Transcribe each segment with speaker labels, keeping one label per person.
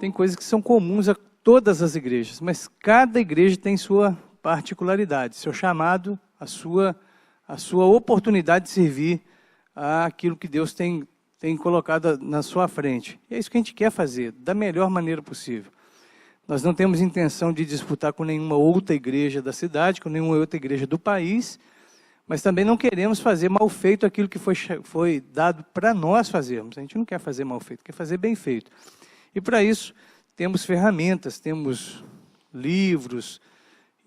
Speaker 1: tem coisas que são comuns a todas as igrejas, mas cada igreja tem sua particularidade, seu chamado, a sua oportunidade de servir àquilo que Deus tem colocado na sua frente. E é isso que a gente quer fazer, da melhor maneira possível. Nós não temos intenção de disputar com nenhuma outra igreja da cidade, com nenhuma outra igreja do país, mas também não queremos fazer mal feito aquilo que foi dado para nós fazermos. A gente não quer fazer mal feito, quer fazer bem feito. E para isso, temos ferramentas, temos livros,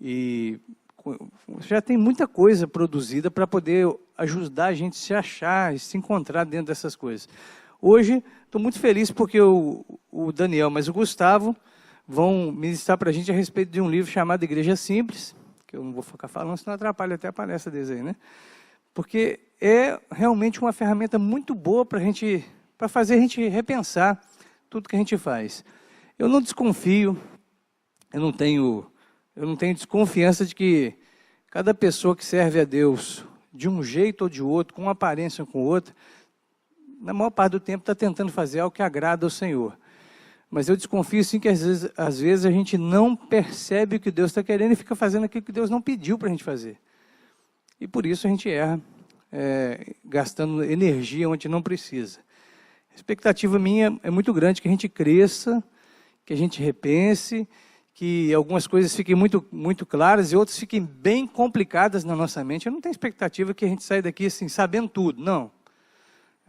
Speaker 1: e já tem muita coisa produzida para poder ajudar a gente a se achar e se encontrar dentro dessas coisas. Hoje, estou muito feliz porque o Daniel, mas o Gustavo, vão ministrar para a gente a respeito de um livro chamado Igreja Simples, que eu não vou ficar falando, senão atrapalha até a palestra deles aí, né? Porque é realmente uma ferramenta muito boa para fazer a gente repensar tudo que a gente faz. Eu não desconfio, eu não tenho desconfiança de que cada pessoa que serve a Deus de um jeito ou de outro, com uma aparência ou com outra, na maior parte do tempo está tentando fazer algo que agrada ao Senhor. Mas eu desconfio sim que às vezes a gente não percebe o que Deus está querendo e fica fazendo aquilo que Deus não pediu para a gente fazer. E por isso a gente erra, gastando energia onde não precisa. A expectativa minha é muito grande que a gente cresça, que a gente repense, que algumas coisas fiquem muito, muito claras e outras fiquem bem complicadas na nossa mente. Eu não tenho expectativa que a gente saia daqui assim, sabendo tudo, não.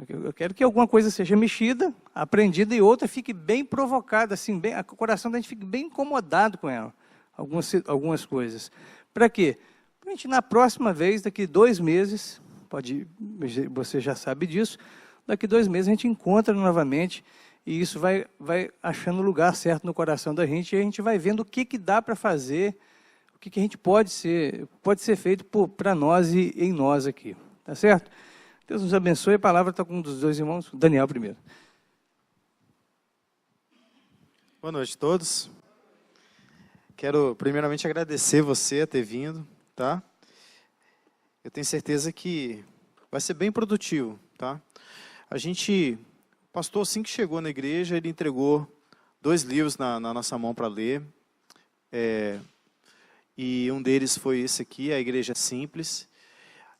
Speaker 1: Eu quero que alguma coisa seja mexida, aprendida, e outra fique bem provocada, assim, o coração da gente fique bem incomodado com ela, algumas coisas. Para quê? Para a gente, na próxima vez, daqui 2 meses, você já sabe disso, daqui 2 meses a gente encontra novamente, e isso vai achando o lugar certo no coração da gente, e a gente vai vendo o que dá para fazer, o que a gente pode ser feito para nós e em nós aqui. Tá certo? Deus nos abençoe. A palavra está com um dos 2 irmãos, Daniel primeiro.
Speaker 2: Boa noite a todos. Quero primeiramente agradecer você a ter vindo, tá? Eu tenho certeza que vai ser bem produtivo, tá? O pastor, assim que chegou na igreja, ele entregou 2 livros na nossa mão para ler. E um deles foi esse aqui, A Igreja Simples.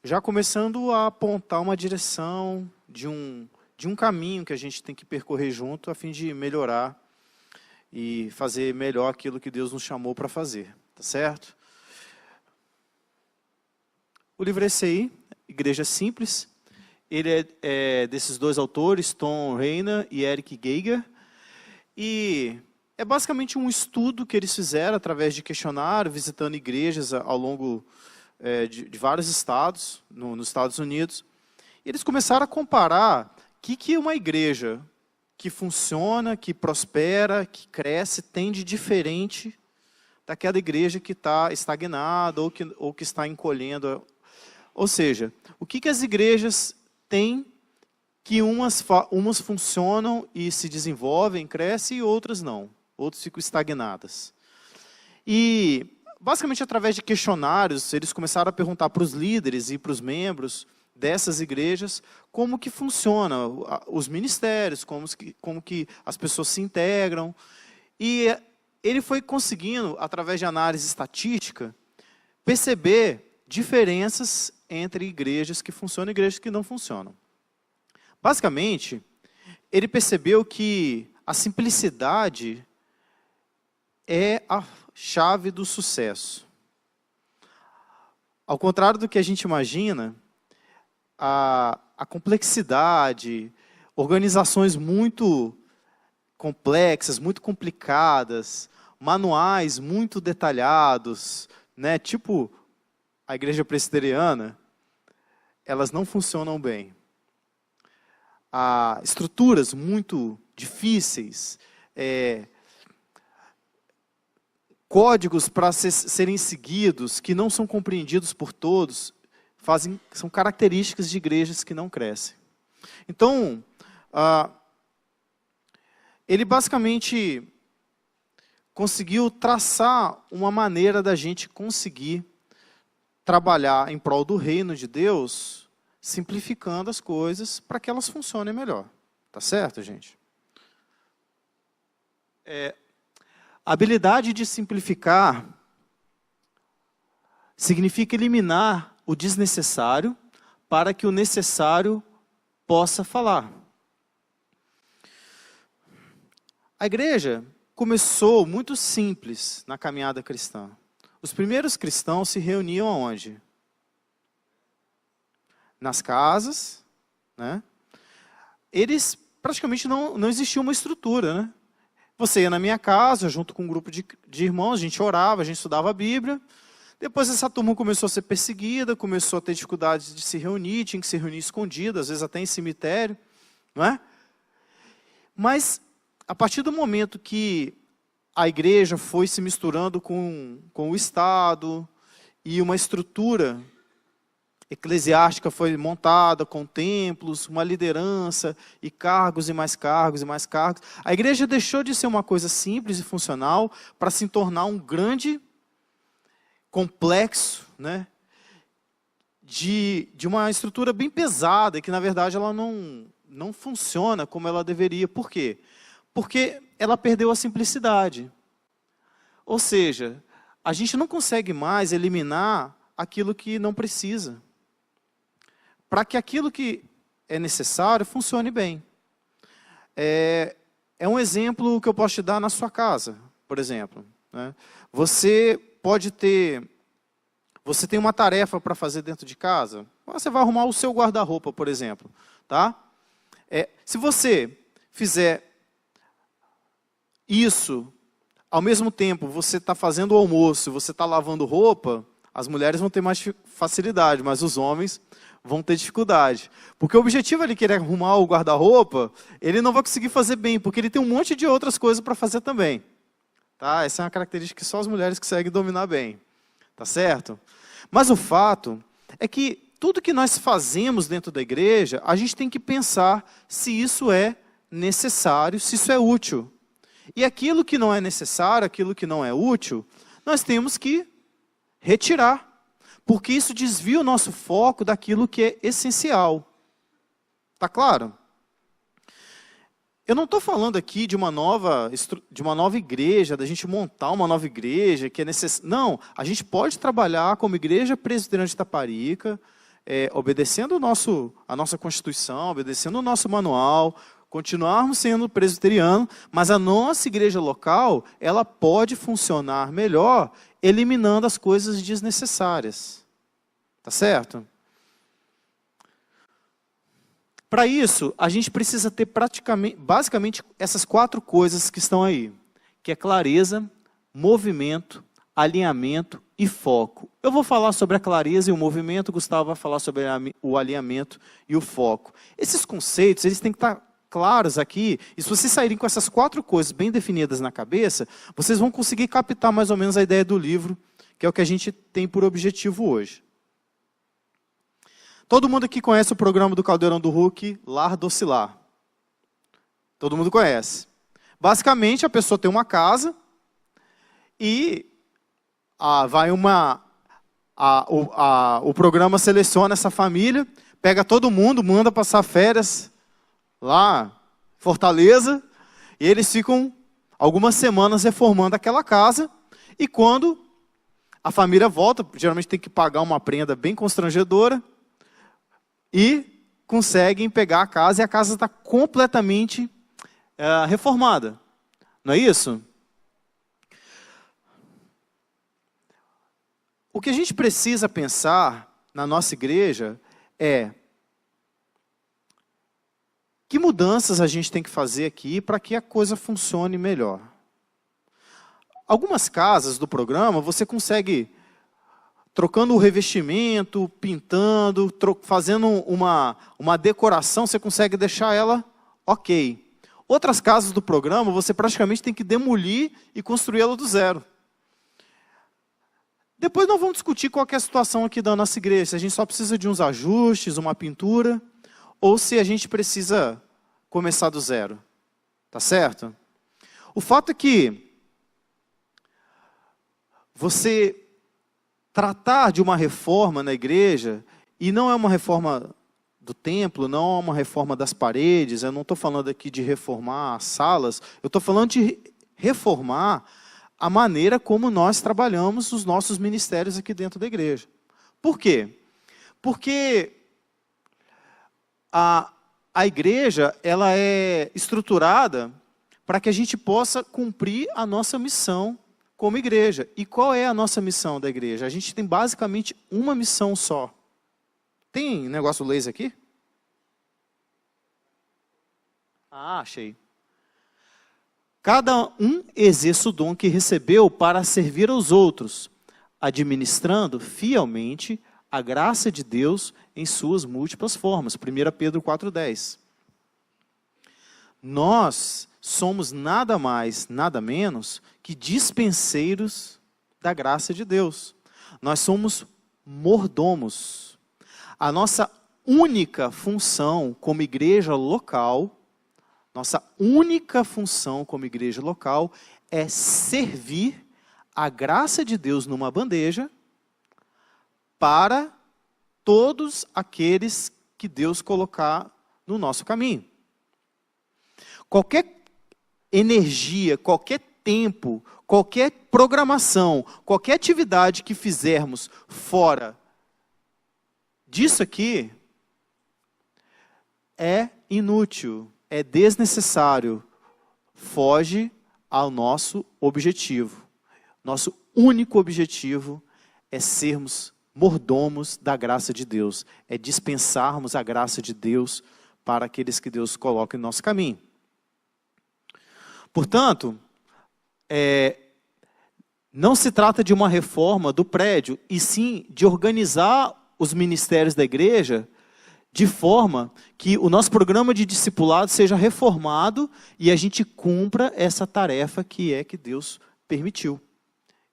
Speaker 2: Já começando a apontar uma direção de um caminho que a gente tem que percorrer junto a fim de melhorar e fazer melhor aquilo que Deus nos chamou para fazer, tá certo? O livro é esse aí, Igreja Simples. Ele é desses 2 autores, Tom Rainer e Eric Geiger. E é basicamente um estudo que eles fizeram através de questionário, visitando igrejas ao longo de vários estados, nos Estados Unidos. E eles começaram a comparar o que uma igreja que funciona, que prospera, que cresce, tem de diferente daquela igreja que está estagnada ou que está encolhendo. Ou seja, o que as igrejas têm que umas funcionam e se desenvolvem, crescem, e outras não. Outras ficam estagnadas. E basicamente, através de questionários, eles começaram a perguntar para os líderes e para os membros dessas igrejas como que funciona os ministérios, como que as pessoas se integram. E ele foi conseguindo, através de análise estatística, perceber diferenças entre igrejas que funcionam e igrejas que não funcionam. Basicamente, ele percebeu que a simplicidade é a chave do sucesso. Ao contrário do que a gente imagina, a complexidade, organizações muito complexas, muito complicadas, manuais muito detalhados, né, tipo a igreja presbiteriana, elas não funcionam bem. Estruturas muito difíceis, códigos para serem seguidos, que não são compreendidos por todos, são características de igrejas que não crescem. Então, ele basicamente conseguiu traçar uma maneira da gente conseguir trabalhar em prol do reino de Deus, simplificando as coisas para que elas funcionem melhor. Tá certo, gente? A habilidade de simplificar significa eliminar o desnecessário para que o necessário possa falar. A igreja começou muito simples na caminhada cristã. Os primeiros cristãos se reuniam aonde? Nas casas, né? Eles praticamente não existia uma estrutura, né? Você ia na minha casa, junto com um grupo de irmãos, a gente orava, a gente estudava a Bíblia. Depois essa turma começou a ser perseguida, começou a ter dificuldade de se reunir, tinha que se reunir escondido, às vezes até em cemitério, não é? Mas, a partir do momento que a igreja foi se misturando com o Estado e uma estrutura eclesiástica foi montada com templos, uma liderança e cargos e mais cargos e mais cargos, a igreja deixou de ser uma coisa simples e funcional para se tornar um grande complexo, né, de uma estrutura bem pesada e que, na verdade, ela não funciona como ela deveria. Por quê? Porque ela perdeu a simplicidade. Ou seja, a gente não consegue mais eliminar aquilo que não precisa, para que aquilo que é necessário funcione bem. É um exemplo que eu posso te dar na sua casa, por exemplo, né? Você tem uma tarefa para fazer dentro de casa, você vai arrumar o seu guarda-roupa, por exemplo, tá? Se você fizer isso, ao mesmo tempo você está fazendo o almoço, você está lavando roupa, as mulheres vão ter mais facilidade, mas os homens vão ter dificuldade. Porque o objetivo ele querer arrumar o guarda-roupa, ele não vai conseguir fazer bem, porque ele tem um monte de outras coisas para fazer também. Tá? Essa é uma característica que só as mulheres conseguem dominar bem. Tá certo? Mas o fato é que tudo que nós fazemos dentro da igreja, a gente tem que pensar se isso é necessário, se isso é útil. E aquilo que não é necessário, aquilo que não é útil, nós temos que retirar. Porque isso desvia o nosso foco daquilo que é essencial. Tá claro? Eu não estou falando aqui de uma nova igreja, da gente montar uma nova igreja, que é necessário. Não, a gente pode trabalhar como igreja presbiteriana de Itaparica, obedecendo a nossa Constituição, obedecendo o nosso manual, continuarmos sendo presbiteriano, mas a nossa igreja local, ela pode funcionar melhor, eliminando as coisas desnecessárias. Tá certo? Para isso, a gente precisa ter basicamente essas 4 coisas que estão aí, que é clareza, movimento, alinhamento e foco. Eu vou falar sobre a clareza e o movimento, o Gustavo vai falar sobre o alinhamento e o foco. Esses conceitos, eles têm que estar claros aqui, e se vocês saírem com essas 4 coisas bem definidas na cabeça, vocês vão conseguir captar mais ou menos a ideia do livro, que é o que a gente tem por objetivo hoje. Todo mundo aqui conhece o programa do Caldeirão do Hulk, Lar Docilar. Todo mundo conhece. Basicamente, a pessoa tem uma casa e o programa seleciona essa família, pega todo mundo, manda passar férias lá em Fortaleza, e eles ficam algumas semanas reformando aquela casa, e quando a família volta, geralmente tem que pagar uma prenda bem constrangedora, e conseguem pegar a casa, e a casa está completamente reformada. Não é isso? O que a gente precisa pensar na nossa igreja é que mudanças a gente tem que fazer aqui para que a coisa funcione melhor. Algumas casas do programa você consegue, trocando o revestimento, pintando, fazendo uma decoração, você consegue deixar ela ok. Outras casas do programa, você praticamente tem que demolir e construir ela do zero. Depois nós vamos discutir qual que é a situação aqui da nossa igreja. Se a gente só precisa de uns ajustes, uma pintura, ou se a gente precisa começar do zero. Tá certo? O fato é que você tratar de uma reforma na igreja, e não é uma reforma do templo, não é uma reforma das paredes, eu não estou falando aqui de reformar as salas, eu estou falando de reformar a maneira como nós trabalhamos os nossos ministérios aqui dentro da igreja. Por quê? Porque a igreja ela é estruturada para que a gente possa cumprir a nossa missão como igreja. E qual é a nossa missão da igreja? A gente tem basicamente uma missão só. Tem negócio laser aqui? Ah, achei. Cada um exerce o dom que recebeu para servir aos outros, administrando fielmente a graça de Deus em suas múltiplas formas. 1 Pedro 4,10. Nós somos nada mais, nada menos que dispenseiros da graça de Deus. Nós somos mordomos. A nossa única função como igreja local, é servir a graça de Deus numa bandeja para todos aqueles que Deus colocar no nosso caminho. Qualquer energia, qualquer tempo, qualquer programação, qualquer atividade que fizermos fora disso aqui é inútil, é desnecessário, foge ao nosso objetivo. Nosso único objetivo é sermos mordomos da graça de Deus, é dispensarmos a graça de Deus para aqueles que Deus coloca em nosso caminho. Portanto, não se trata de uma reforma do prédio, e sim de organizar os ministérios da igreja de forma que o nosso programa de discipulado seja reformado e a gente cumpra essa tarefa que Deus permitiu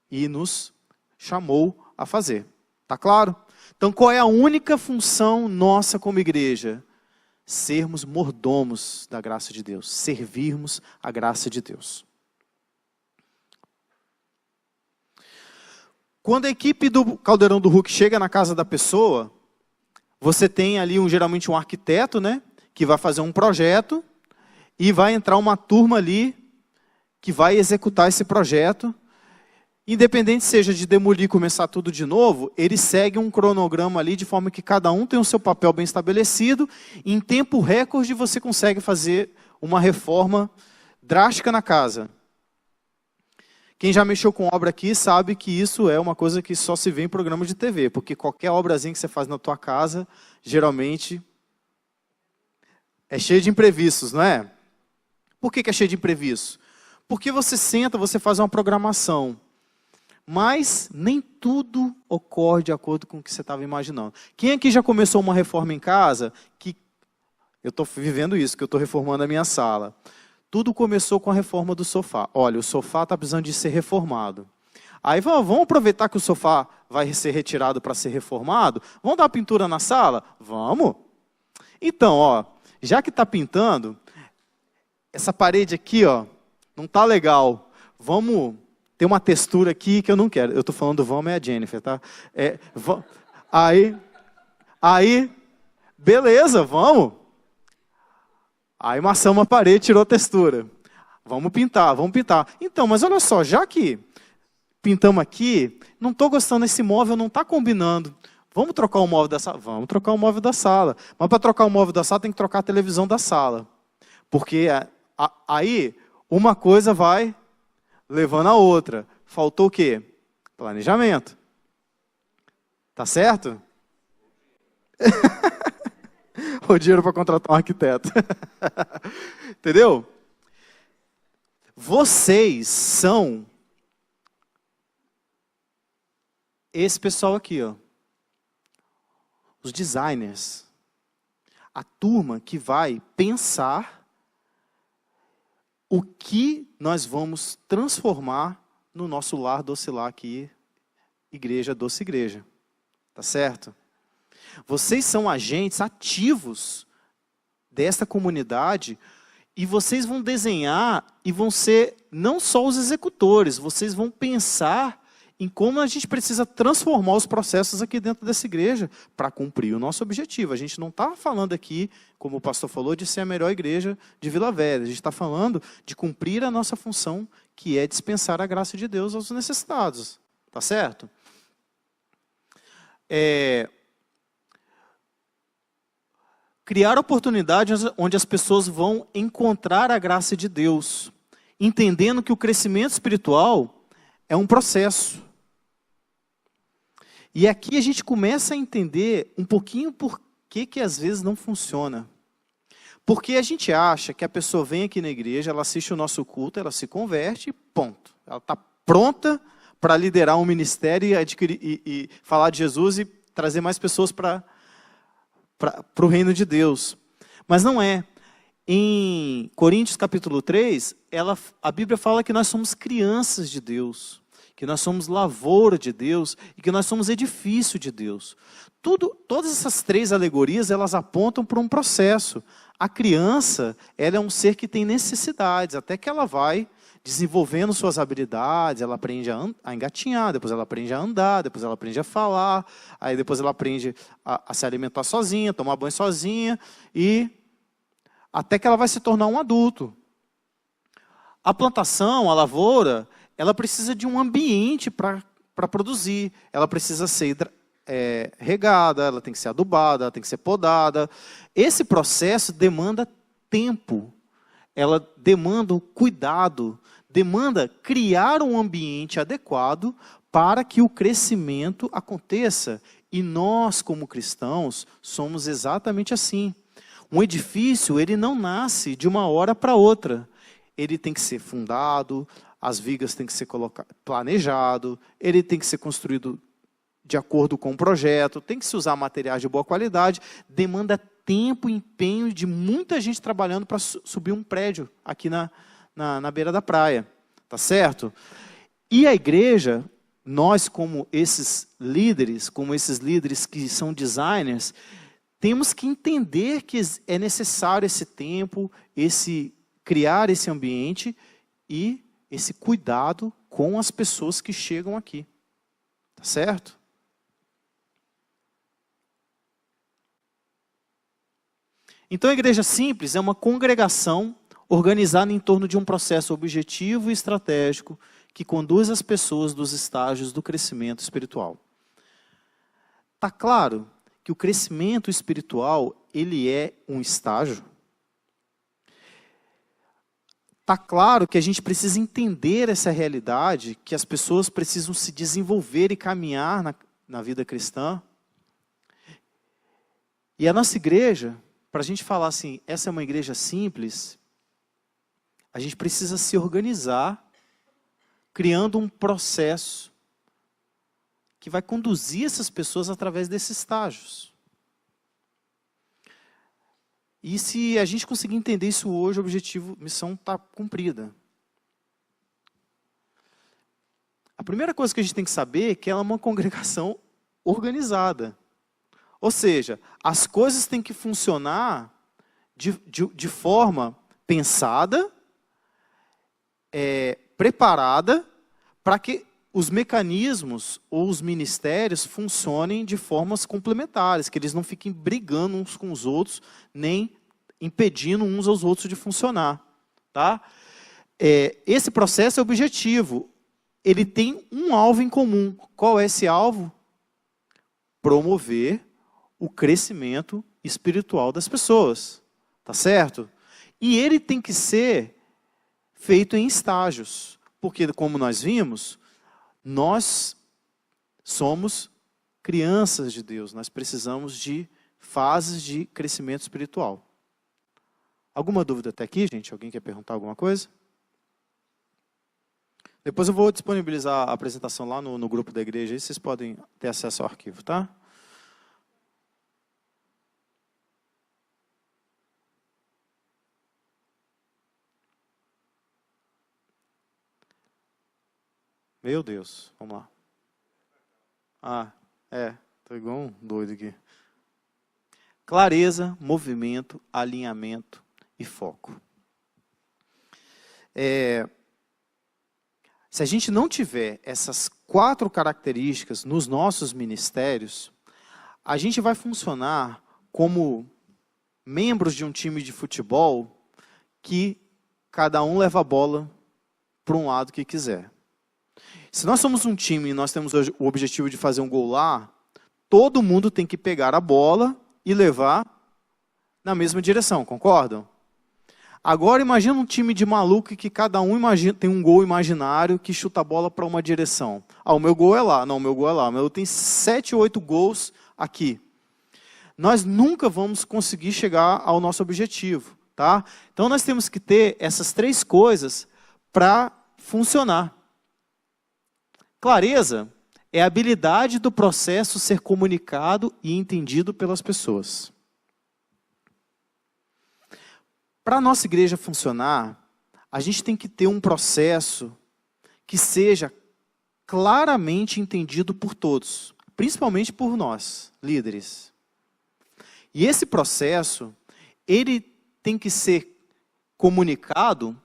Speaker 2: e nos chamou a fazer. Tá claro? Então, qual é a única função nossa como igreja? Sermos mordomos da graça de Deus, servirmos a graça de Deus. Quando a equipe do Caldeirão do Hulk chega na casa da pessoa, você tem ali geralmente um arquiteto, né, que vai fazer um projeto e vai entrar uma turma ali que vai executar esse projeto. Independente seja de demolir e começar tudo de novo, ele segue um cronograma ali de forma que cada um tem o seu papel bem estabelecido. Em tempo recorde você consegue fazer uma reforma drástica na casa. Quem já mexeu com obra aqui sabe que isso é uma coisa que só se vê em programa de TV, porque qualquer obrazinha que você faz na tua casa, geralmente é cheio de imprevistos, não é? Por que é cheio de imprevistos? Porque você senta, você faz uma programação, mas nem tudo ocorre de acordo com o que você estava imaginando. Quem aqui já começou uma reforma em casa? Eu estou vivendo isso, que eu estou reformando a minha sala. Tudo começou com a reforma do sofá. Olha, o sofá está precisando de ser reformado. Aí vamos aproveitar que o sofá vai ser retirado para ser reformado? Vamos dar pintura na sala? Vamos. Então, já que está pintando, essa parede aqui, não está legal. Vamos ter uma textura aqui que eu não quero. Eu estou falando vamos, é a Jennifer, tá? Aí, beleza, vamos. Aí amassamos a parede, tirou a textura. Vamos pintar. Então, mas olha só, já que pintamos aqui, não estou gostando desse móvel, não está combinando. Vamos trocar o móvel da sala? Vamos trocar o móvel da sala. Mas para trocar o móvel da sala, tem que trocar a televisão da sala. Porque aí, uma coisa vai levando a outra. Faltou o quê? Planejamento. Tá certo? O dinheiro para contratar um arquiteto. Entendeu? Vocês são esse pessoal aqui, os designers. A turma que vai pensar o que nós vamos transformar no nosso lar Docilar aqui, Igreja Doce Igreja. Tá certo? Vocês são agentes ativos desta comunidade e vocês vão desenhar e vão ser não só os executores, vocês vão pensar em como a gente precisa transformar os processos aqui dentro dessa igreja para cumprir o nosso objetivo. A gente não está falando aqui, como o pastor falou, de ser a melhor igreja de Vila Velha. A gente está falando de cumprir a nossa função, que é dispensar a graça de Deus aos necessitados. Tá certo? Criar oportunidades onde as pessoas vão encontrar a graça de Deus, entendendo que o crescimento espiritual é um processo. E aqui a gente começa a entender um pouquinho por que às vezes não funciona. Porque a gente acha que a pessoa vem aqui na igreja, ela assiste o nosso culto, ela se converte e ponto. Ela está pronta para liderar um ministério e falar de Jesus e trazer mais pessoas para o reino de Deus. Mas não é. Em Coríntios capítulo 3, a Bíblia fala que nós somos crianças de Deus, que nós somos lavoura de Deus e que nós somos edifício de Deus. Todas essas três alegorias, elas apontam para um processo. A criança, ela é um ser que tem necessidades, até que ela vai desenvolvendo suas habilidades, ela aprende a engatinhar, depois ela aprende a andar, depois ela aprende a falar, aí depois ela aprende a se alimentar sozinha, tomar banho sozinha, e até que ela vai se tornar um adulto. A plantação, a lavoura, ela precisa de um ambiente para produzir, ela precisa ser regada, ela tem que ser adubada, ela tem que ser podada. Esse processo demanda tempo, ela demanda cuidado, demanda criar um ambiente adequado para que o crescimento aconteça. E nós, como cristãos, somos exatamente assim. Um edifício, ele não nasce de uma hora para outra. Ele tem que ser fundado, as vigas têm que ser planejado, ele tem que ser construído de acordo com o projeto, tem que se usar materiais de boa qualidade, demanda tempo e empenho de muita gente trabalhando para subir um prédio aqui na beira da praia. Tá certo? E a igreja, nós como esses líderes que são designers, temos que entender que é necessário esse tempo, criar esse ambiente e esse cuidado com as pessoas que chegam aqui. Tá certo? Então a igreja simples é uma congregação organizada em torno de um processo objetivo e estratégico que conduz as pessoas dos estágios do crescimento espiritual. Está claro que o crescimento espiritual, ele é um estágio. Está claro que a gente precisa entender essa realidade, que as pessoas precisam se desenvolver e caminhar na vida cristã. E a nossa igreja, para a gente falar assim, essa é uma igreja simples, a gente precisa se organizar, criando um processo que vai conduzir essas pessoas através desses estágios. E se a gente conseguir entender isso hoje, o objetivo, a missão está cumprida. A primeira coisa que a gente tem que saber é que ela é uma congregação organizada. Ou seja, as coisas têm que funcionar de forma pensada, preparada, para que os mecanismos ou os ministérios funcionem de formas complementares, que eles não fiquem brigando uns com os outros, nem impedindo uns aos outros de funcionar. Tá? Esse processo é objetivo. Ele tem um alvo em comum. Qual é esse alvo? Promover o crescimento espiritual das pessoas. Tá certo? E ele tem que ser feito em estágios. Porque, como nós vimos, nós somos crianças de Deus. Nós precisamos de fases de crescimento espiritual. Alguma dúvida até aqui, gente? Alguém quer perguntar alguma coisa? Depois eu vou disponibilizar a apresentação lá no grupo da igreja. Aí vocês podem ter acesso ao arquivo, tá? Meu Deus, vamos lá. Tô igual um doido aqui. Clareza, movimento, alinhamento e foco. Se a gente não tiver essas 4 características nos nossos ministérios, a gente vai funcionar como membros de um time de futebol que cada um leva a bola para um lado que quiser. Se nós somos um time e nós temos o objetivo de fazer um gol lá, todo mundo tem que pegar a bola e levar na mesma direção, concordam? Agora imagina um time de maluco que cada um tem um gol imaginário que chuta a bola para uma direção. Ah, o meu gol é lá. Não, o meu gol é lá. O meu tem 7, 8 gols aqui. Nós nunca vamos conseguir chegar ao nosso objetivo, tá? Então nós temos que ter essas 3 coisas para funcionar. Clareza é a habilidade do processo ser comunicado e entendido pelas pessoas. Para a nossa igreja funcionar, a gente tem que ter um processo que seja claramente entendido por todos, principalmente por nós, líderes. E esse processo, ele tem que ser comunicado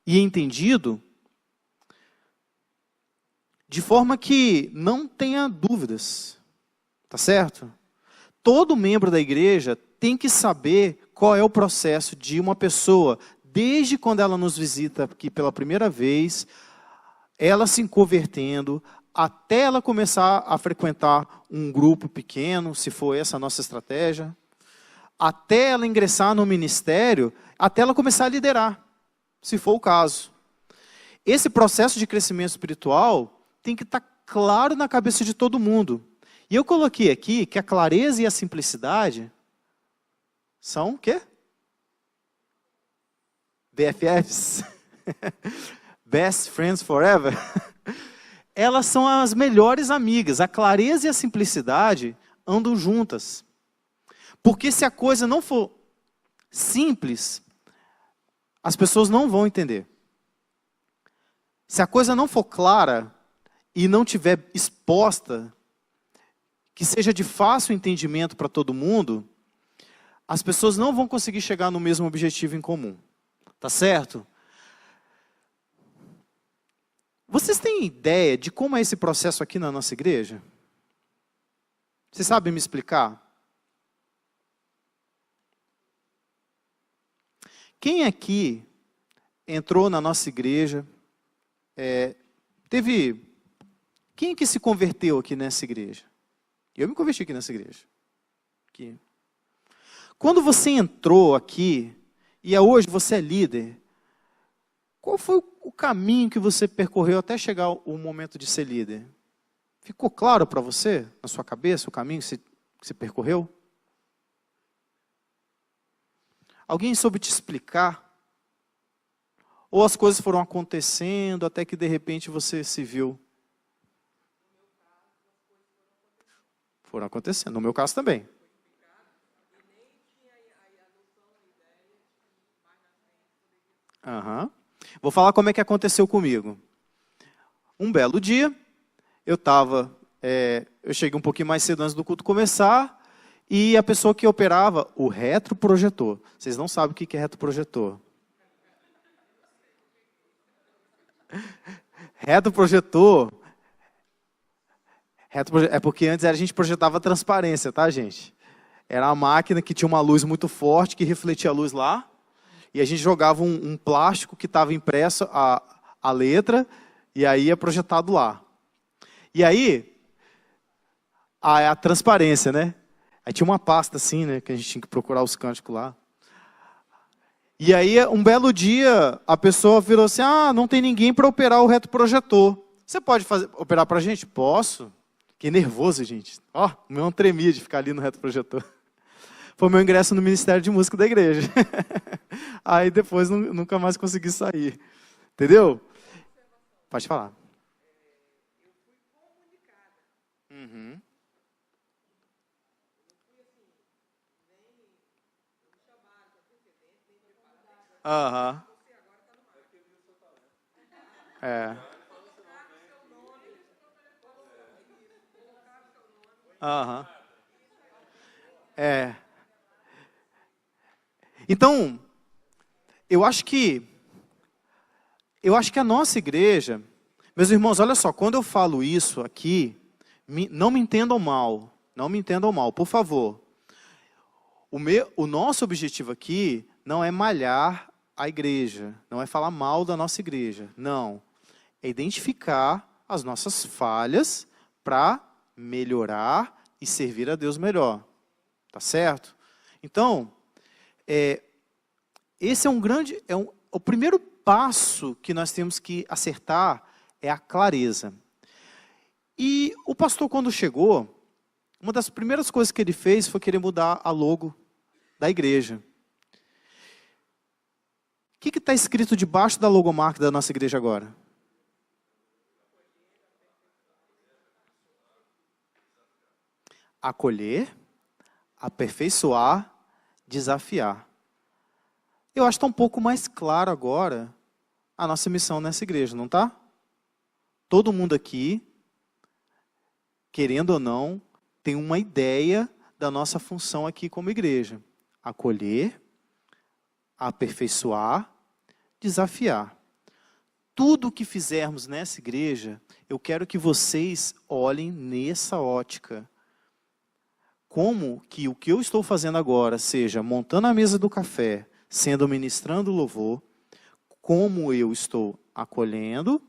Speaker 2: e entendido de forma que não tenha dúvidas, tá certo? Todo membro da igreja tem que saber qual é o processo de uma pessoa, desde quando ela nos visita aqui pela primeira vez, ela se convertendo, até ela começar a frequentar um grupo pequeno, se for essa a nossa estratégia, até ela ingressar no ministério, até ela começar a liderar, se for o caso. Esse processo de crescimento espiritual tem que estar claro na cabeça de todo mundo. E eu coloquei aqui que a clareza e a simplicidade são o quê? BFFs. Best Friends Forever. Elas são as melhores amigas. A clareza e a simplicidade andam juntas. Porque se a coisa não for simples, as pessoas não vão entender. Se a coisa não for clara e não tiver exposta, que seja de fácil entendimento para todo mundo, as pessoas não vão conseguir chegar no mesmo objetivo em comum. Tá certo? Vocês têm ideia de como é esse processo aqui na nossa igreja? Vocês sabem me explicar? Quem aqui entrou na nossa igreja, quem é que se converteu aqui nessa igreja? Eu me converti aqui nessa igreja. Aqui. Quando você entrou aqui, e hoje você é líder, qual foi o caminho que você percorreu até chegar o momento de ser líder? Ficou claro para você, na sua cabeça, o caminho que você percorreu? Alguém soube te explicar? Ou as coisas foram acontecendo até que de repente você se viu? Foram acontecendo. No meu caso também. Vou falar como é que aconteceu comigo. Um belo dia, eu cheguei um pouquinho mais cedo antes do culto começar, e a pessoa que operava o retroprojetor. Vocês não sabem o que é retroprojetor. Retroprojetor é porque antes a gente projetava transparência, tá, gente? Era uma máquina que tinha uma luz muito forte, que refletia a luz lá, e a gente jogava um plástico que estava impresso a letra, e aí ia projetado lá. E aí, a transparência, né? Aí tinha uma pasta assim, né, que a gente tinha que procurar os cânticos lá. E aí, um belo dia, a pessoa virou assim, não tem ninguém para operar o retroprojetor. Você pode operar para a gente? Posso. Fiquei nervoso, gente. O meu não tremia de ficar ali no retroprojetor. Foi meu ingresso no Ministério de Música da igreja. Aí depois nunca mais consegui sair. Entendeu? Pode falar. Uhum. Aham. Aham. Então, eu acho que a nossa igreja, Meus irmãos, olha só, quando eu falo isso aqui, não me entendam mal, por favor. O nosso objetivo aqui não é malhar a igreja, não é falar mal da nossa igreja, não. É identificar as nossas falhas para melhorar e servir a Deus melhor. Tá certo? Então, esse é o primeiro passo que nós temos que acertar é a clareza. E o pastor, quando chegou, uma das primeiras coisas que ele fez foi querer mudar a logo da igreja. O que está escrito debaixo da logomarca da nossa igreja agora? Acolher, aperfeiçoar, desafiar. Eu acho que está um pouco mais claro agora a nossa missão nessa igreja, não está? Todo mundo aqui, querendo ou não, tem uma ideia da nossa função aqui como igreja. Acolher, aperfeiçoar, desafiar. Tudo o que fizermos nessa igreja, eu quero que vocês olhem nessa ótica. Como que o que eu estou fazendo agora, seja montando a mesa do café, sendo ministrando louvor, como eu estou acolhendo,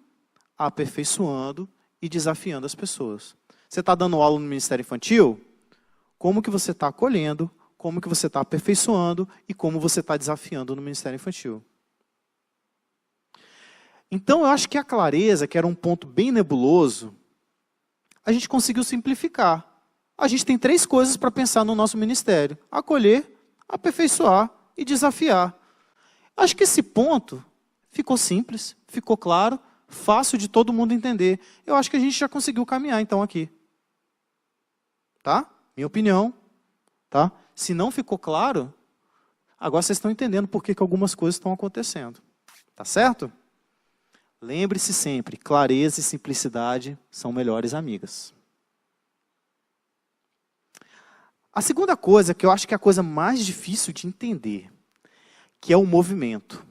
Speaker 2: aperfeiçoando e desafiando as pessoas. Você está dando aula no Ministério Infantil? Como que você está acolhendo, como que você está aperfeiçoando e como você está desafiando no Ministério Infantil. Então, eu acho que a clareza, que era um ponto bem nebuloso, a gente conseguiu simplificar. A gente tem 3 coisas para pensar no nosso ministério: acolher, aperfeiçoar e desafiar. Acho que esse ponto ficou simples, ficou claro, fácil de todo mundo entender. Eu acho que a gente já conseguiu caminhar então aqui. Tá? Minha opinião. Tá? Se não ficou claro, agora vocês estão entendendo por que algumas coisas estão acontecendo. Tá certo? Lembre-se sempre, clareza e simplicidade são melhores amigas. A segunda coisa, que eu acho que é a coisa mais difícil de entender, que é o movimento.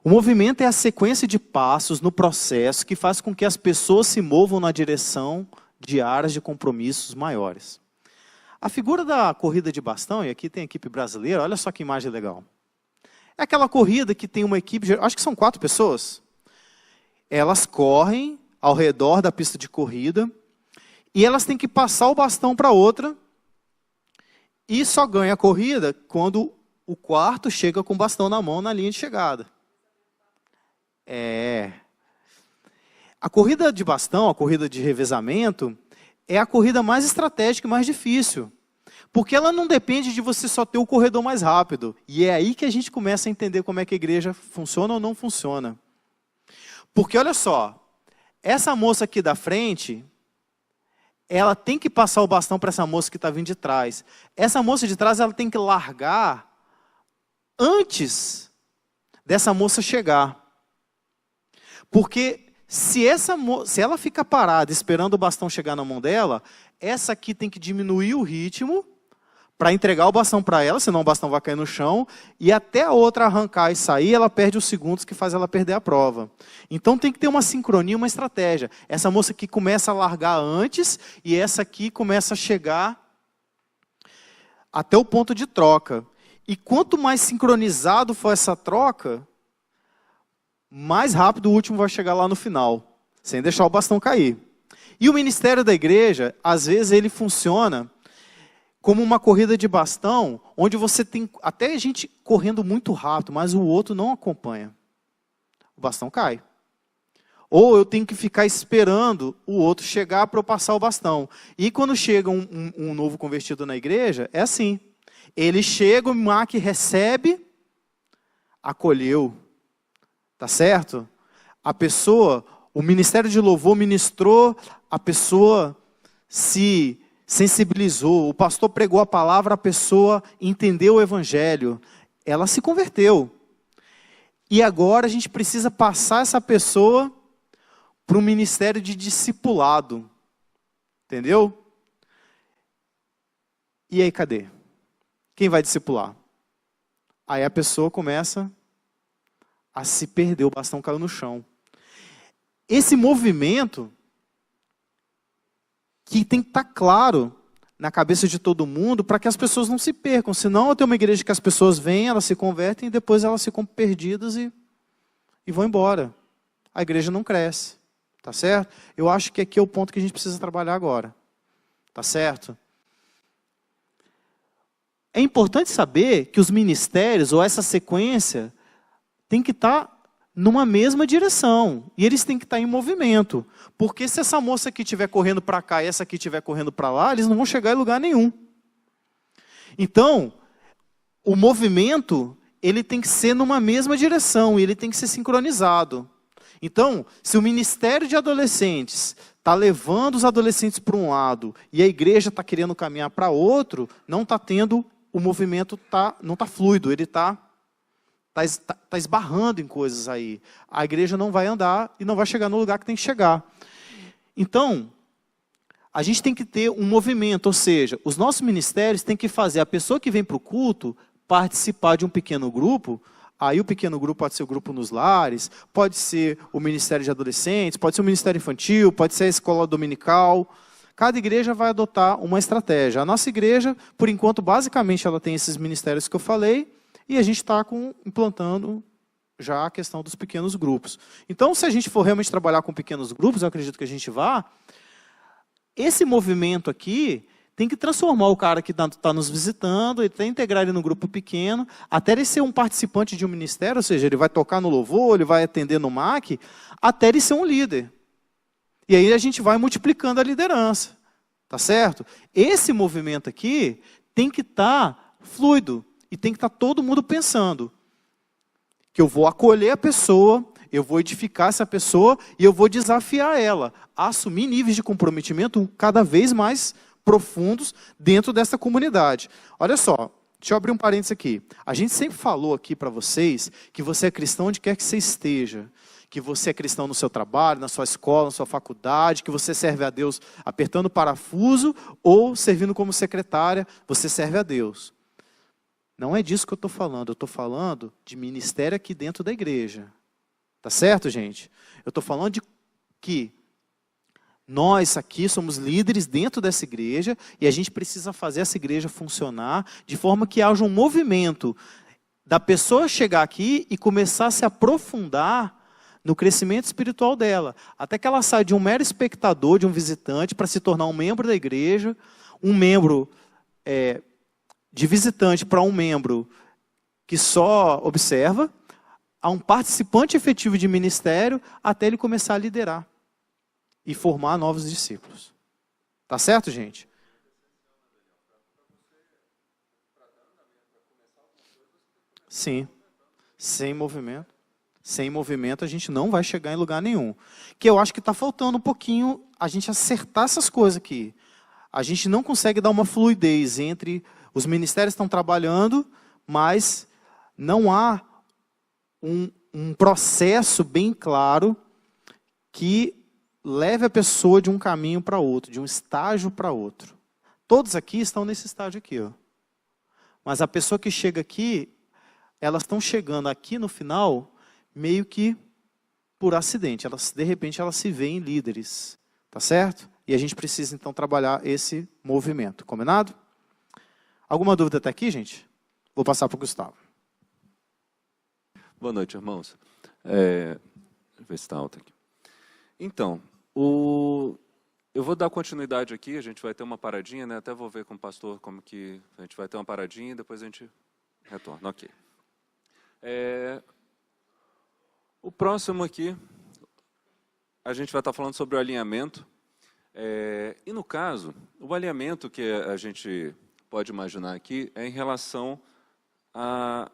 Speaker 2: O movimento é a sequência de passos no processo que faz com que as pessoas se movam na direção de áreas de compromissos maiores. A figura da corrida de bastão, e aqui tem a equipe brasileira, olha só que imagem legal. É aquela corrida que tem uma equipe, acho que são 4 pessoas. Elas correm ao redor da pista de corrida e elas têm que passar o bastão para outra. E só ganha a corrida quando o quarto chega com o bastão na mão na linha de chegada. A corrida de bastão, a corrida de revezamento, é a corrida mais estratégica e mais difícil. Porque ela não depende de você só ter o corredor mais rápido. E é aí que a gente começa a entender como é que a igreja funciona ou não funciona. Porque olha só, essa moça aqui da frente, ela tem que passar o bastão para essa moça que está vindo de trás. Essa moça de trás, ela tem que largar antes dessa moça chegar. Porque se ela fica parada esperando o bastão chegar na mão dela, essa aqui tem que diminuir o ritmo para entregar o bastão para ela, senão o bastão vai cair no chão, e até a outra arrancar e sair, ela perde os segundos que faz ela perder a prova. Então tem que ter uma sincronia, uma estratégia. Essa moça aqui começa a largar antes, e essa aqui começa a chegar até o ponto de troca. E quanto mais sincronizado for essa troca, mais rápido o último vai chegar lá no final, sem deixar o bastão cair. E o ministério da igreja, às vezes ele funciona como uma corrida de bastão, onde você tem até gente correndo muito rápido, mas o outro não acompanha. O bastão cai. Ou eu tenho que ficar esperando o outro chegar para eu passar o bastão. E quando chega um novo convertido na igreja, é assim. Ele chega, o MAC recebe, acolheu. Tá certo? A pessoa, o ministério de louvor ministrou, a pessoa se sensibilizou, o pastor pregou a palavra, a pessoa entendeu o evangelho, ela se converteu. E agora a gente precisa passar essa pessoa para um ministério de discipulado. Entendeu? E aí, cadê? Quem vai discipular? Aí a pessoa começa a se perder, o bastão caiu no chão. esse movimento que tem que estar claro na cabeça de todo mundo para que as pessoas não se percam. Senão eu tenho uma igreja que as pessoas vêm, elas se convertem e depois elas ficam perdidas e vão embora. A igreja não cresce. Tá certo? Eu acho que aqui é o ponto que a gente precisa trabalhar agora. Tá certo? É importante saber que os ministérios, ou essa sequência, tem que estar numa mesma direção. E eles têm que estar em movimento. Porque se essa moça aqui estiver correndo para cá e essa aqui estiver correndo para lá, eles não vão chegar em lugar nenhum. Então, o movimento, ele tem que ser numa mesma direção, e ele tem que ser sincronizado. Então, se o ministério de adolescentes está levando os adolescentes para um lado e a igreja está querendo caminhar para outro, não está tendo, o movimento não está fluido, ele está esbarrando em coisas aí. A igreja não vai andar e não vai chegar no lugar que tem que chegar. Então, a gente tem que ter um movimento, ou seja, os nossos ministérios têm que fazer a pessoa que vem para o culto participar de um pequeno grupo. Aí o pequeno grupo pode ser o grupo nos lares, pode ser o ministério de adolescentes, pode ser o ministério infantil, pode ser a escola dominical. Cada igreja vai adotar uma estratégia. A nossa igreja, por enquanto, basicamente, ela tem esses ministérios que eu falei, e a gente está implantando já a questão dos pequenos grupos. Então, se a gente for realmente trabalhar com pequenos grupos, eu acredito que a gente vá, esse movimento aqui tem que transformar o cara que está nos visitando, ele tem que integrar ele no grupo pequeno, até ele ser um participante de um ministério, ou seja, ele vai tocar no louvor, ele vai atender no MAC, até ele ser um líder. E aí a gente vai multiplicando a liderança. Tá certo? Esse movimento aqui tem que estar fluido, e tem que estar todo mundo pensando que eu vou acolher a pessoa, eu vou edificar essa pessoa, e eu vou desafiar ela a assumir níveis de comprometimento cada vez mais profundos dentro dessa comunidade. Olha só, deixa eu abrir um parênteses aqui. A gente sempre falou aqui para vocês que você é cristão onde quer que você esteja. Que você é cristão no seu trabalho, na sua escola, na sua faculdade, que você serve a Deus apertando parafuso ou servindo como secretária, você serve a Deus. Não é disso que eu estou falando. Eu estou falando de ministério aqui dentro da igreja. Tá certo, gente? Eu estou falando de que nós aqui somos líderes dentro dessa igreja e a gente precisa fazer essa igreja funcionar de forma que haja um movimento da pessoa chegar aqui e começar a se aprofundar no crescimento espiritual dela, até que ela saia de um mero espectador, de um visitante, para se tornar um membro da igreja, um membro de visitante para um membro que só observa, a um participante efetivo de ministério, até ele começar a liderar e formar novos discípulos. Tá certo, gente? Sim. Sem movimento. Sem movimento a gente não vai chegar em lugar nenhum. Que eu acho que está faltando um pouquinho a gente acertar essas coisas aqui. A gente não consegue dar uma fluidez entre os ministérios que estão trabalhando, mas não há um processo bem claro que leve a pessoa de um caminho para outro, de um estágio para outro. Todos aqui estão nesse estágio aqui, ó. Mas a pessoa que chega aqui, elas estão chegando aqui no final meio que por acidente. De repente elas se veem líderes, tá certo? E a gente precisa então trabalhar esse movimento, combinado? Alguma dúvida até aqui, gente? Vou passar para o Gustavo.
Speaker 3: Boa noite, irmãos. Deixa eu ver se está alto aqui. Então, eu vou dar continuidade aqui, a gente vai ter uma paradinha, né? Até vou ver com o pastor como que a gente vai ter uma paradinha e depois a gente retorna. Ok. O próximo aqui, a gente vai estar falando sobre o alinhamento. E no caso, o alinhamento que a gente pode imaginar aqui é em relação a...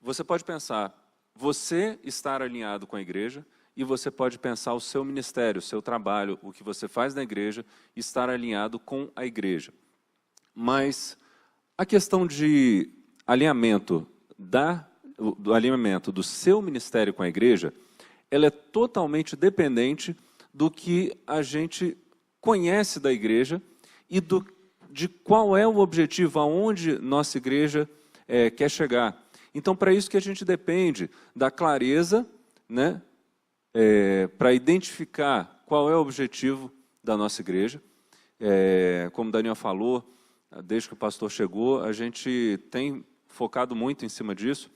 Speaker 3: Você pode pensar, você estar alinhado com a igreja, e você pode pensar o seu ministério, o seu trabalho, o que você faz na igreja, estar alinhado com a igreja. Mas a questão de alinhamento do alinhamento do seu ministério com a igreja, ela é totalmente dependente do que a gente conhece da igreja e de qual é o objetivo, aonde nossa igreja quer chegar. Então, para isso que a gente depende da clareza, né, para identificar qual é o objetivo da nossa igreja. Como o Daniel falou, desde que o pastor chegou, a gente tem focado muito em cima disso,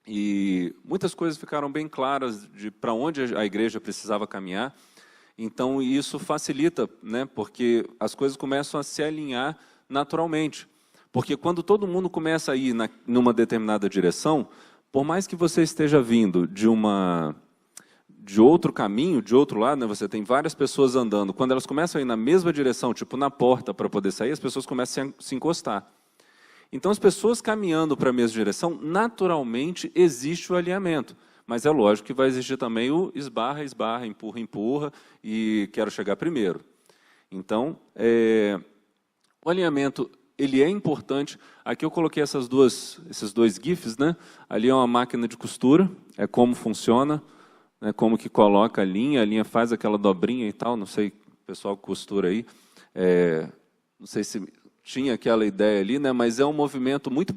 Speaker 3: e muitas coisas ficaram bem claras de para onde a igreja precisava caminhar. Então, isso facilita, né, porque as coisas começam a se alinhar naturalmente. Porque quando todo mundo começa a ir numa determinada direção, por mais que você esteja vindo de outro caminho, de outro lado, né, você tem várias pessoas andando, quando elas começam a ir na mesma direção, tipo na porta para poder sair, as pessoas começam a se encostar. Então, as pessoas caminhando para a mesma direção, naturalmente existe o alinhamento. Mas é lógico que vai existir também o esbarra, esbarra, empurra, empurra, e quero chegar primeiro. Então, o alinhamento, ele é importante. Aqui eu coloquei esses dois GIFs, né? Ali é uma máquina de costura, é como funciona, né? Como que coloca a linha faz aquela dobrinha e tal, não sei, o pessoal que costura aí, não sei se tinha aquela ideia ali, né? Mas é um movimento muito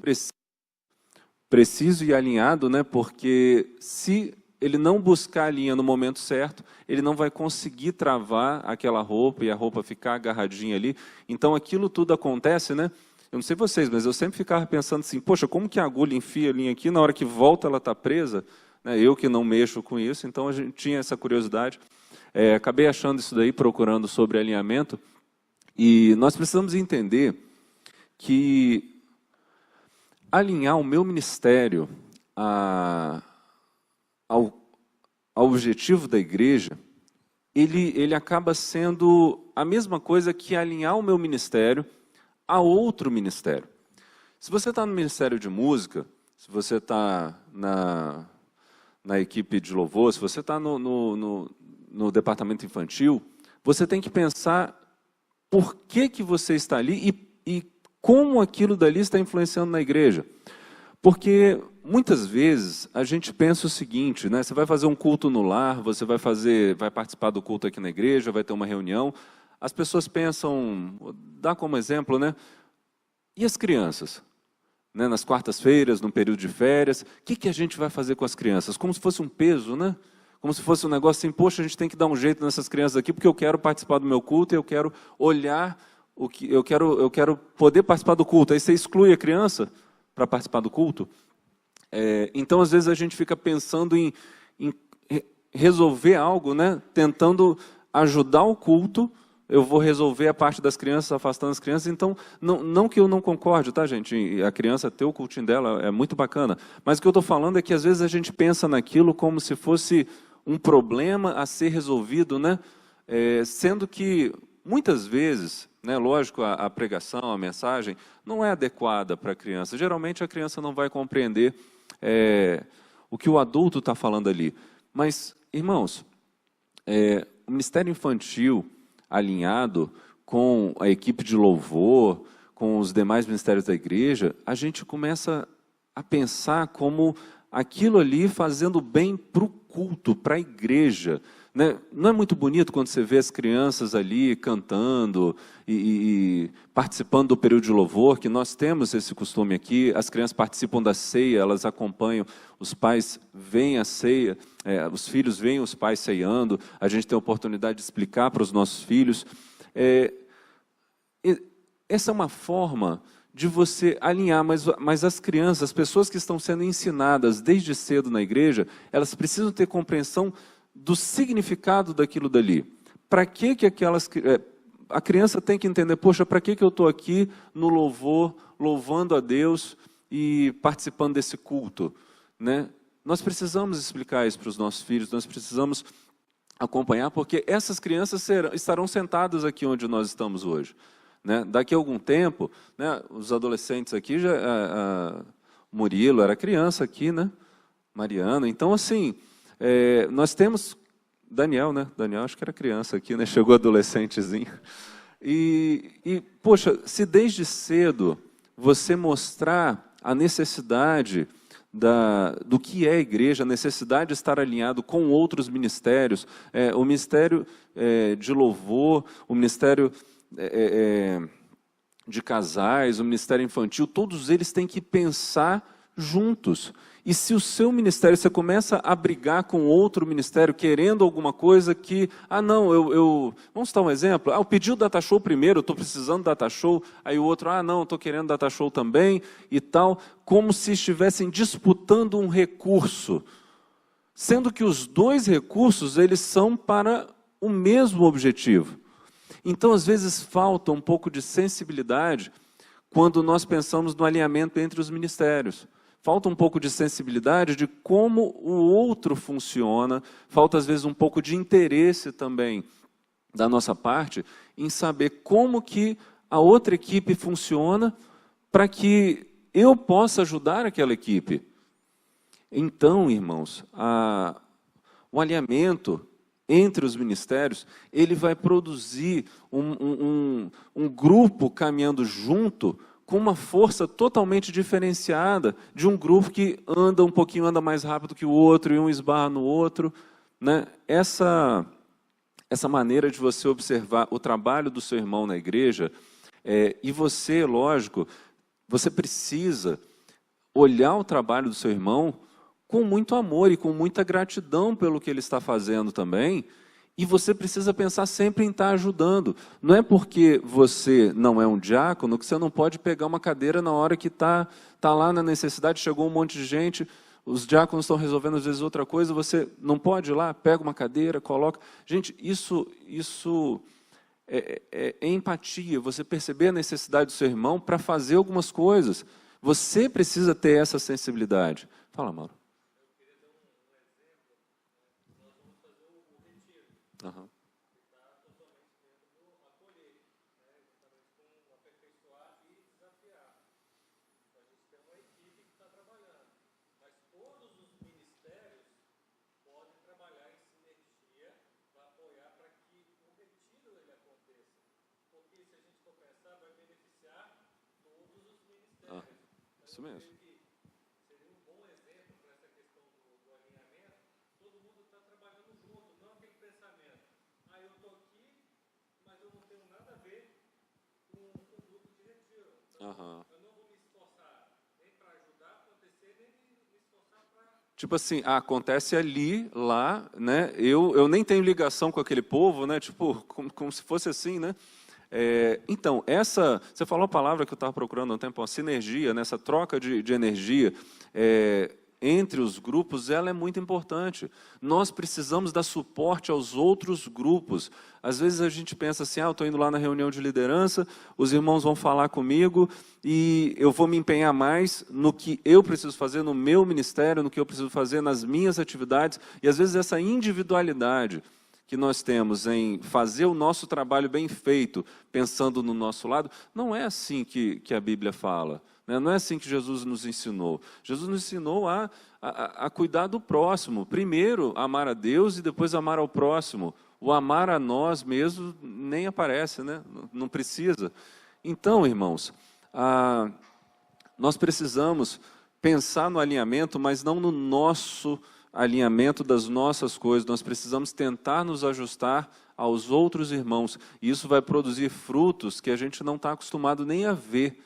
Speaker 3: preciso e alinhado, né? Porque se ele não buscar a linha no momento certo, ele não vai conseguir travar aquela roupa e a roupa ficar agarradinha ali. Então, aquilo tudo acontece, né? Eu não sei vocês, mas eu sempre ficava pensando assim, poxa, como que a agulha enfia a linha aqui, na hora que volta ela está presa? Né? Eu que não mexo com isso, então a gente tinha essa curiosidade. Acabei achando isso daí, procurando sobre alinhamento, e nós precisamos entender que alinhar o meu ministério ao objetivo da igreja, ele acaba sendo a mesma coisa que alinhar o meu ministério a outro ministério. Se você está no ministério de música, se você está na equipe de louvor, se você está no departamento infantil, você tem que pensar por que você está ali e como aquilo dali está influenciando na igreja. Porque muitas vezes a gente pensa o seguinte, né? Você vai fazer um culto no lar, você vai participar do culto aqui na igreja, vai ter uma reunião. As pessoas pensam, dá como exemplo, né? E as crianças? Né? Nas quartas-feiras, no período de férias, o que a gente vai fazer com as crianças? Como se fosse um peso, né? Como se fosse um negócio assim, poxa, a gente tem que dar um jeito nessas crianças aqui, porque eu quero participar do meu culto e eu quero olhar eu quero poder participar do culto. Aí você exclui a criança para participar do culto. Então, às vezes, a gente fica pensando em resolver algo, né? Tentando ajudar o culto, eu vou resolver a parte das crianças, afastando as crianças. Então, não que eu não concorde, tá, gente? A criança ter o cultinho dela é muito bacana. Mas o que eu estou falando é que, às vezes, a gente pensa naquilo como se fosse um problema a ser resolvido, né? Sendo que, muitas vezes, né, lógico, a pregação, a mensagem, não é adequada para a criança. Geralmente, a criança não vai compreender o que o adulto está falando ali. Mas, irmãos, o ministério infantil alinhado com a equipe de louvor, com os demais ministérios da igreja, a gente começa a pensar como aquilo ali fazendo bem para o culto, para a igreja. Né? Não é muito bonito quando você vê as crianças ali cantando e participando do período de louvor, que nós temos esse costume aqui, as crianças participam da ceia, elas acompanham, os pais veem a ceia, os filhos veem os pais ceando, a gente tem a oportunidade de explicar para os nossos filhos. Essa é uma forma de você alinhar, mas as crianças, as pessoas que estão sendo ensinadas desde cedo na igreja, elas precisam ter compreensão do significado daquilo dali. Para que a criança tem que entender, poxa, para que eu estou aqui no louvor, louvando a Deus e participando desse culto? Né? Nós precisamos explicar isso para os nossos filhos, nós precisamos acompanhar, porque essas crianças estarão sentadas aqui onde nós estamos hoje. Né? Daqui a algum tempo, né, os adolescentes aqui, Murilo era criança aqui, né? Mariana, então assim, nós temos Daniel, né? Daniel acho que era criança aqui, né? Chegou adolescentezinho. Poxa, se desde cedo você mostrar a necessidade do que é a igreja, a necessidade de estar alinhado com outros ministérios, o ministério de louvor, o ministério de casais, o ministério infantil, todos eles têm que pensar juntos. E se o seu ministério, você começa a brigar com outro ministério, querendo alguma coisa que, vamos citar um exemplo, eu pedi o data show primeiro, eu estou precisando do data show, aí o outro, não, eu estou querendo data show também, e tal, como se estivessem disputando um recurso, sendo que os dois recursos, eles são para o mesmo objetivo. Então, às vezes, falta um pouco de sensibilidade quando nós pensamos no alinhamento entre os ministérios. Falta um pouco de sensibilidade de como o outro funciona, falta às vezes um pouco de interesse também da nossa parte em saber como que a outra equipe funciona para que eu possa ajudar aquela equipe. Então, irmãos, o alinhamento entre os ministérios, ele vai produzir um grupo caminhando junto com uma força totalmente diferenciada de um grupo que anda mais rápido que o outro e um esbarra no outro, né? Essa maneira de você observar o trabalho do seu irmão na igreja, e você, lógico, você precisa olhar o trabalho do seu irmão com muito amor e com muita gratidão pelo que ele está fazendo também. E você precisa pensar sempre em estar ajudando. Não é porque você não é um diácono que você não pode pegar uma cadeira na hora que está lá na necessidade, chegou um monte de gente, os diáconos estão resolvendo às vezes outra coisa, você não pode ir lá, pega uma cadeira, coloca. Gente, isso é empatia, você perceber a necessidade do seu irmão para fazer algumas coisas. Você precisa ter essa sensibilidade. Fala, Mauro. Uhum. Isso mesmo. Tipo assim, acontece ali, lá, né? Eu nem tenho ligação com aquele povo, né? Tipo, como se fosse assim, né? Então, você falou a palavra que eu estava procurando há um tempo, a sinergia, né? Essa troca de energia entre os grupos, ela é muito importante. Nós precisamos dar suporte aos outros grupos. Às vezes a gente pensa assim, eu estou indo lá na reunião de liderança, os irmãos vão falar comigo e eu vou me empenhar mais no que eu preciso fazer no meu ministério, no que eu preciso fazer nas minhas atividades, e às vezes essa individualidade que nós temos em fazer o nosso trabalho bem feito, pensando no nosso lado, não é assim que a Bíblia fala. Não é assim que Jesus nos ensinou. Jesus nos ensinou a cuidar do próximo. Primeiro, amar a Deus e depois amar ao próximo. O amar a nós mesmos nem aparece, né? Não precisa. Então, irmãos, nós precisamos pensar no alinhamento, mas não no nosso alinhamento das nossas coisas. Nós precisamos tentar nos ajustar aos outros irmãos. E isso vai produzir frutos que a gente não está acostumado nem a ver.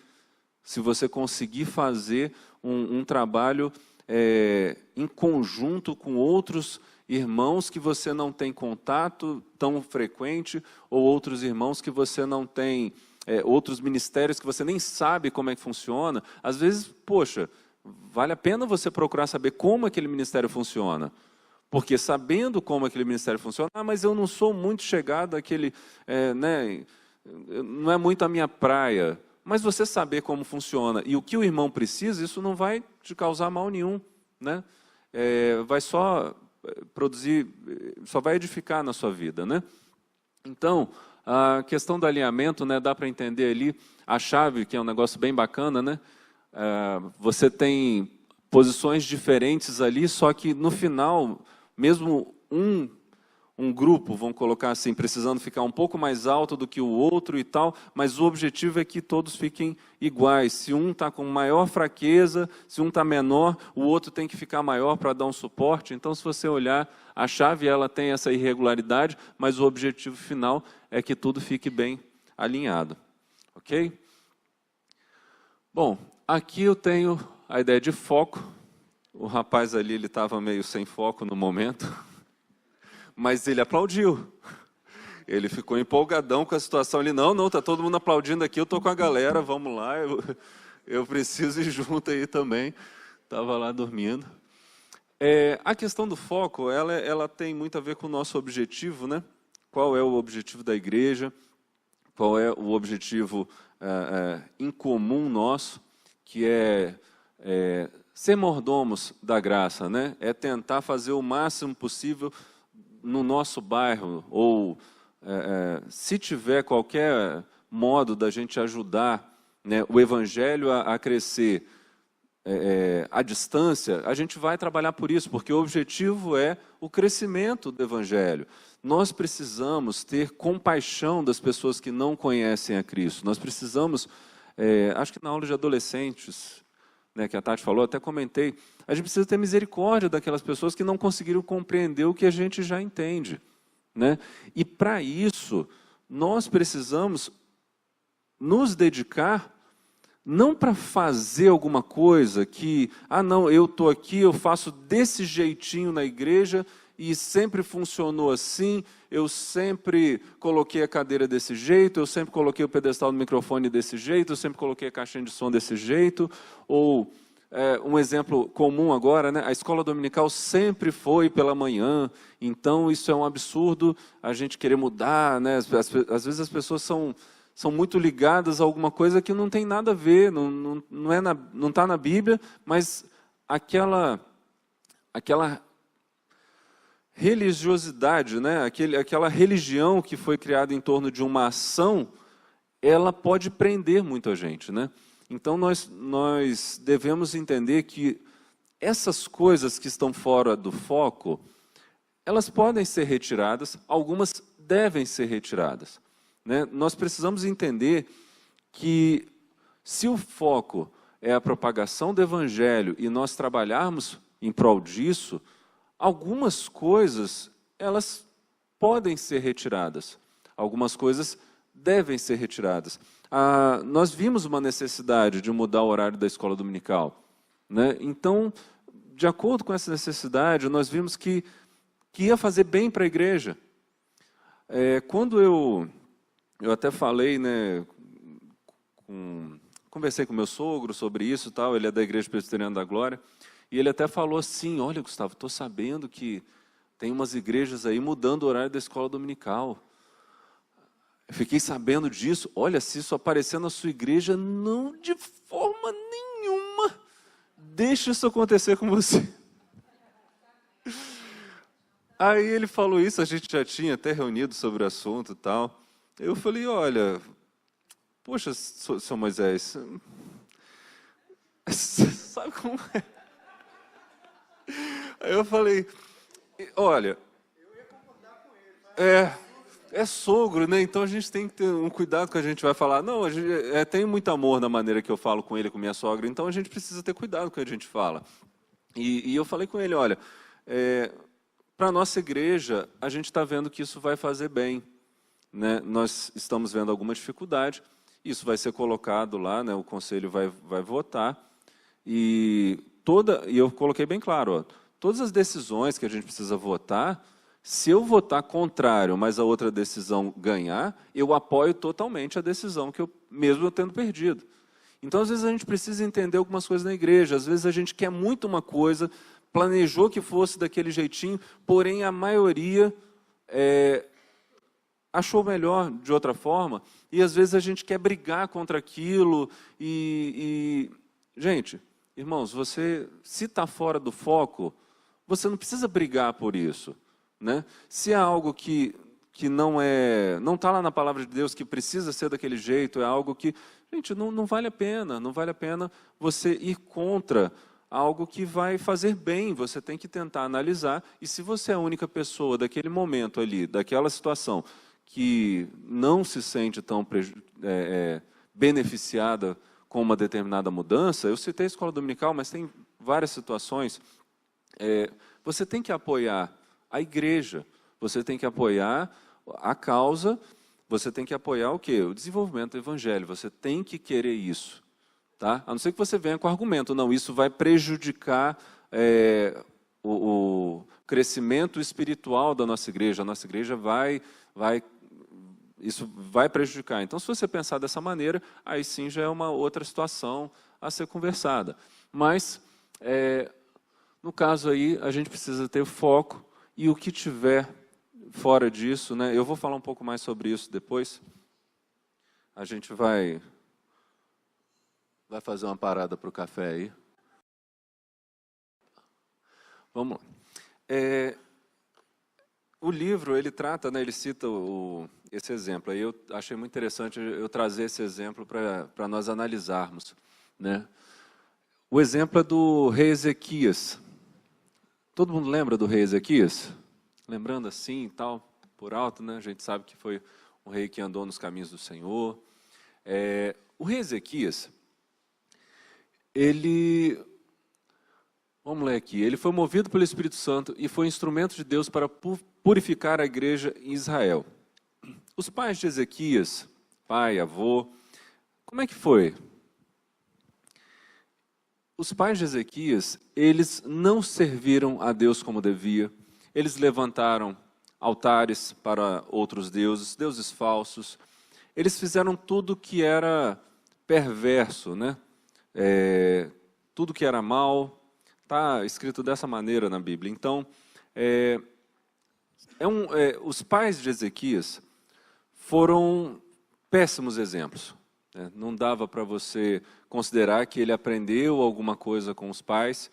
Speaker 3: Se você conseguir fazer um trabalho em conjunto com outros irmãos que você não tem contato tão frequente, ou outros irmãos que você não tem, outros ministérios que você nem sabe como é que funciona, às vezes, poxa, vale a pena você procurar saber como aquele ministério funciona. Porque sabendo como aquele ministério funciona, mas eu não sou muito chegado àquele, não é muito a minha praia. Mas você saber como funciona e o que o irmão precisa, isso não vai te causar mal nenhum, né? Vai só produzir, só vai edificar na sua vida, né? Então, a questão do alinhamento, né, dá para entender ali a chave, que é um negócio bem bacana, né? Você tem posições diferentes ali, só que no final, mesmo um grupo, vamos colocar assim, precisando ficar um pouco mais alto do que o outro e tal, mas o objetivo é que todos fiquem iguais. Se um está com maior fraqueza, se um está menor, o outro tem que ficar maior para dar um suporte. Então, se você olhar, a chave ela tem essa irregularidade, mas o objetivo final é que tudo fique bem alinhado. Ok? Bom, aqui eu tenho a ideia de foco. O rapaz ali, ele estava meio sem foco no momento, mas ele aplaudiu. Ele ficou empolgadão com a situação. Ele, não, tá todo mundo aplaudindo aqui, eu estou com a galera, vamos lá, eu preciso ir junto aí também. Estava lá dormindo. A questão do foco, ela tem muito a ver com o nosso objetivo, né? Qual é o objetivo da igreja? Qual é o objetivo em comum nosso, que é ser mordomos da graça, né? É tentar fazer o máximo possível no nosso bairro, ou se tiver qualquer modo da gente ajudar, né, o evangelho a crescer à distância, a gente vai trabalhar por isso, porque o objetivo é o crescimento do evangelho. Nós precisamos ter compaixão das pessoas que não conhecem a Cristo. Nós precisamos, acho que na aula de adolescentes, né, que a Tati falou, até comentei, a gente precisa ter misericórdia daquelas pessoas que não conseguiram compreender o que a gente já entende, né? E para isso, nós precisamos nos dedicar, não para fazer alguma coisa que, não, eu estou aqui, eu faço desse jeitinho na igreja e sempre funcionou assim, eu sempre coloquei a cadeira desse jeito, eu sempre coloquei o pedestal do microfone desse jeito, eu sempre coloquei a caixinha de som desse jeito, ou um exemplo comum agora, né? A escola dominical sempre foi pela manhã, então isso é um absurdo a gente querer mudar, né? Às vezes as pessoas são muito ligadas a alguma coisa que não tem nada a ver, não está na Bíblia, mas aquela religiosidade, né? Aquela religião que foi criada em torno de uma ação, ela pode prender muita gente, né? Então nós devemos entender que essas coisas que estão fora do foco, elas podem ser retiradas, algumas devem ser retiradas, né? Nós precisamos entender que se o foco é a propagação do evangelho e nós trabalharmos em prol disso, algumas coisas, elas podem ser retiradas. Algumas coisas devem ser retiradas. Nós vimos uma necessidade de mudar o horário da escola dominical, né? Então, de acordo com essa necessidade, nós vimos que ia fazer bem para a igreja. Quando eu até falei, né, conversei com meu sogro sobre isso, tal, ele é da Igreja Presbiteriana da Glória, e ele até falou assim, olha, Gustavo, estou sabendo que tem umas igrejas aí mudando o horário da escola dominical. Eu fiquei sabendo disso. Olha, se isso aparecer na sua igreja, não de forma nenhuma deixe isso acontecer com você. Aí ele falou isso, a gente já tinha até reunido sobre o assunto e tal. Eu falei, olha, poxa, seu Moisés, sabe como é? Aí eu falei, olha, é sogro, né? Então a gente tem que ter um cuidado que a gente vai falar. Não, tem muito amor na maneira que eu falo com ele, com minha sogra, então a gente precisa ter cuidado com o que a gente fala. E eu falei com ele, olha, para a nossa igreja, a gente está vendo que isso vai fazer bem, né? Nós estamos vendo alguma dificuldade, isso vai ser colocado lá, né? O conselho vai votar, e eu coloquei bem claro, todas as decisões que a gente precisa votar, se eu votar contrário, mas a outra decisão ganhar, eu apoio totalmente a decisão, mesmo eu tendo perdido. Então, às vezes, a gente precisa entender algumas coisas na igreja, às vezes a gente quer muito uma coisa, planejou que fosse daquele jeitinho, porém a maioria achou melhor de outra forma, e às vezes a gente quer brigar contra aquilo, gente, irmãos, se está fora do foco, você não precisa brigar por isso, né? Se é algo que não está lá na palavra de Deus, que precisa ser daquele jeito, é algo que, gente, não vale a pena, não vale a pena você ir contra algo que vai fazer bem, você tem que tentar analisar, e se você é a única pessoa daquele momento ali, daquela situação, que não se sente tão beneficiada com uma determinada mudança, eu citei a escola dominical, mas tem várias situações, você tem que apoiar a igreja, você tem que apoiar a causa, você tem que apoiar o quê? O desenvolvimento do evangelho, você tem que querer isso, Tá? A não ser que você venha com argumento, não, isso vai prejudicar o crescimento espiritual da nossa igreja, a nossa igreja isso vai prejudicar. Então, se você pensar dessa maneira, aí sim já é uma outra situação a ser conversada. Mas, no caso aí, a gente precisa ter foco, e o que tiver fora disso, né, eu vou falar um pouco mais sobre isso depois. A gente vai fazer uma parada para o café aí. Vamos lá. O livro, ele trata, né, ele cita esse exemplo. Aí eu achei muito interessante eu trazer esse exemplo para nós analisarmos, né? O exemplo é do rei Ezequias. Todo mundo lembra do rei Ezequias? Lembrando assim e tal, por alto, né? A gente sabe que foi um rei que andou nos caminhos do Senhor. O rei Ezequias, vamos ler aqui, ele foi movido pelo Espírito Santo e foi instrumento de Deus para purificar a igreja em Israel. Os pais de Ezequias, pai, avô, como é que foi? Os pais de Ezequias, eles não serviram a Deus como devia, eles levantaram altares para outros deuses, deuses falsos, eles fizeram tudo que era perverso, né? Tudo que era mal, está escrito dessa maneira na Bíblia. Então, os pais de Ezequias foram péssimos exemplos. Né? Não dava para você considerar que ele aprendeu alguma coisa com os pais,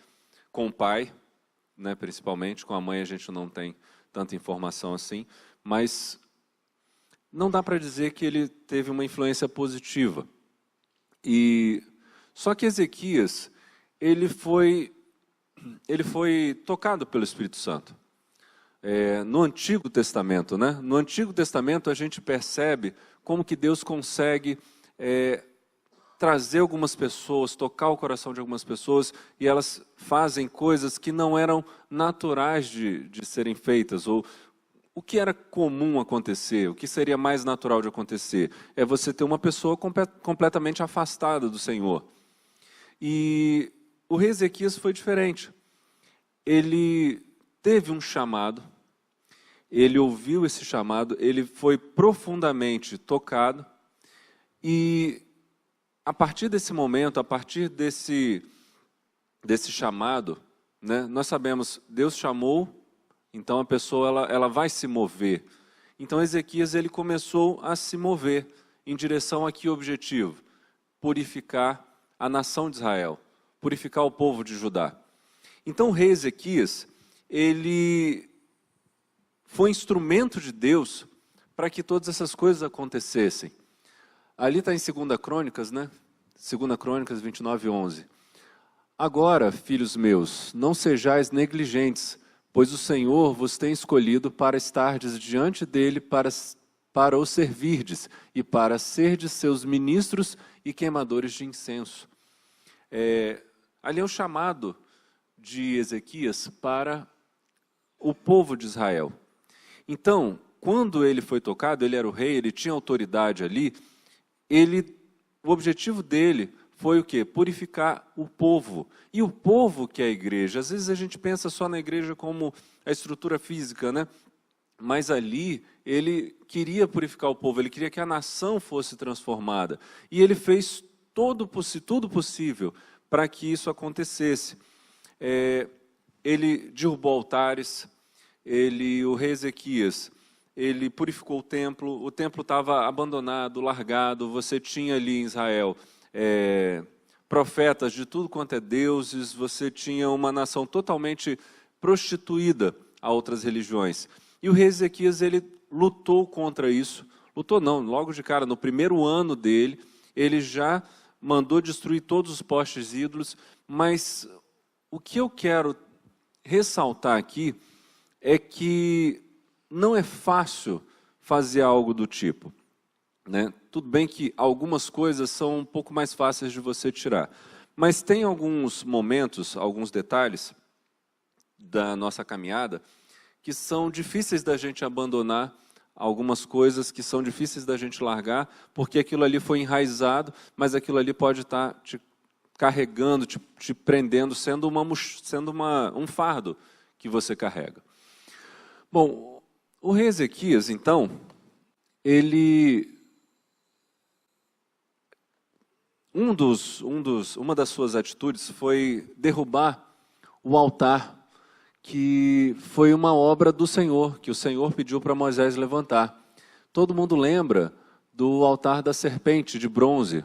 Speaker 3: com o pai, né, principalmente, com a mãe a gente não tem tanta informação assim, mas não dá para dizer que ele teve uma influência positiva. Só que Ezequias, ele foi tocado pelo Espírito Santo. No Antigo Testamento, né? No Antigo Testamento a gente percebe como que Deus consegue trazer algumas pessoas, tocar o coração de algumas pessoas, e elas fazem coisas que não eram naturais de serem feitas, ou o que era comum acontecer, o que seria mais natural de acontecer, é você ter uma pessoa completamente afastada do Senhor. E o rei Ezequias foi diferente. Ele teve um chamado, ele ouviu esse chamado, ele foi profundamente tocado, e a partir desse momento, a partir desse chamado, né, nós sabemos, Deus chamou, então a pessoa ela vai se mover. Então Ezequias ele começou a se mover em direção a que objetivo? Purificar a nação de Israel, purificar o povo de Judá. Então o rei Ezequias, ele foi instrumento de Deus para que todas essas coisas acontecessem. Ali está em 2 Crônicas, né? 2 Crônicas 29:11. Agora, filhos meus, não sejais negligentes, pois o Senhor vos tem escolhido para estardes diante dele, para o servirdes, e para serdes seus ministros e queimadores de incenso. Ali é o chamado de Ezequias para o povo de Israel. Então, quando ele foi tocado, ele era o rei, ele tinha autoridade ali, o objetivo dele foi o quê? Purificar o povo. E o povo que é a igreja. Às vezes a gente pensa só na igreja como a estrutura física, né? Mas ali ele queria purificar o povo, ele queria que a nação fosse transformada. E ele fez tudo possível para que isso acontecesse. Ele derrubou altares, o rei Ezequias, ele purificou o templo estava abandonado, largado, você tinha ali em Israel profetas de tudo quanto é deuses, você tinha uma nação totalmente prostituída a outras religiões. E o rei Ezequias, ele lutou contra isso, logo de cara, no primeiro ano dele, ele já mandou destruir todos os postes ídolos, mas o que eu quero ressaltar aqui é que não é fácil fazer algo do tipo, né? Tudo bem que algumas coisas são um pouco mais fáceis de você tirar, mas tem alguns momentos, alguns detalhes da nossa caminhada que são difíceis da gente abandonar, algumas coisas que são difíceis da gente largar, porque aquilo ali foi enraizado, mas aquilo ali pode estar te carregando, te prendendo, sendo um fardo que você carrega. Bom, o rei Ezequias, então, uma das suas atitudes foi derrubar o altar, que foi uma obra do Senhor, que o Senhor pediu para Moisés levantar. Todo mundo lembra do altar da serpente de bronze,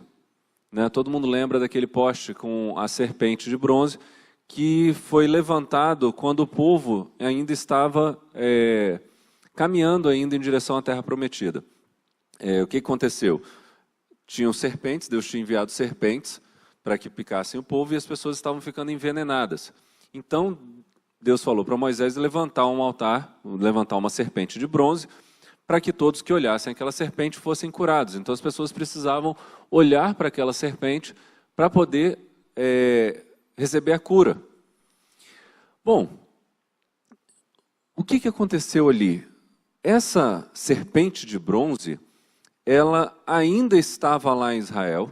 Speaker 3: né? Todo mundo lembra daquele poste com a serpente de bronze, que foi levantado quando o povo ainda estava caminhando ainda em direção à Terra Prometida. O que aconteceu? Tinham serpentes, Deus tinha enviado serpentes para que picassem o povo e as pessoas estavam ficando envenenadas. Então, Deus falou para Moisés levantar um altar, levantar uma serpente de bronze, para que todos que olhassem aquela serpente fossem curados. Então, as pessoas precisavam olhar para aquela serpente para poder receber a cura. Bom, o que aconteceu ali? Essa serpente de bronze, ela ainda estava lá em Israel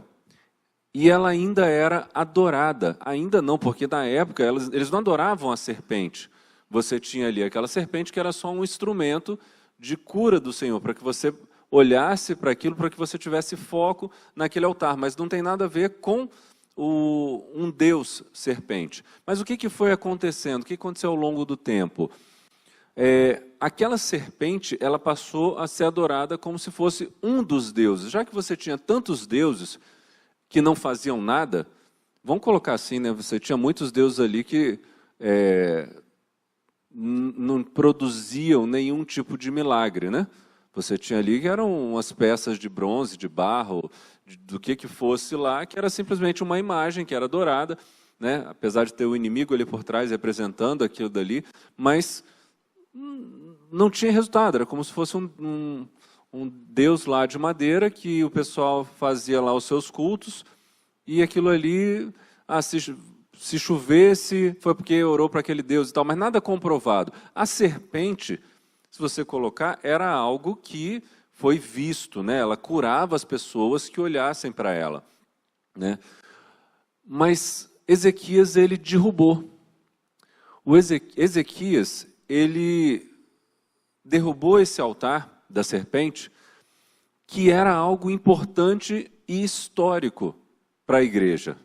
Speaker 3: e ela ainda era adorada. Ainda não, porque na época eles não adoravam a serpente. Você tinha ali aquela serpente que era só um instrumento de cura do Senhor, para que você olhasse para aquilo, para que você tivesse foco naquele altar. Mas não tem nada a ver com um Deus serpente. Mas o que foi acontecendo? O que aconteceu ao longo do tempo? Aquela serpente, ela passou a ser adorada como se fosse um dos deuses. Já que você tinha tantos deuses que não faziam nada, vamos colocar assim, né? Você tinha muitos deuses ali que não produziam nenhum tipo de milagre, né? Você tinha ali que eram umas peças de bronze, de barro, do que fosse lá, que era simplesmente uma imagem que era adorada, né? Apesar de ter o inimigo ali por trás representando aquilo dali, mas não tinha resultado, era como se fosse um deus lá de madeira que o pessoal fazia lá os seus cultos e aquilo ali, se chovesse, foi porque orou para aquele deus e tal, mas nada comprovado. A serpente, se você colocar, era algo que foi visto, né? Ela curava as pessoas que olhassem para ela, né? Mas Ezequias, ele derrubou. Ezequias, ele derrubou esse altar da serpente, que era algo importante e histórico para a igreja,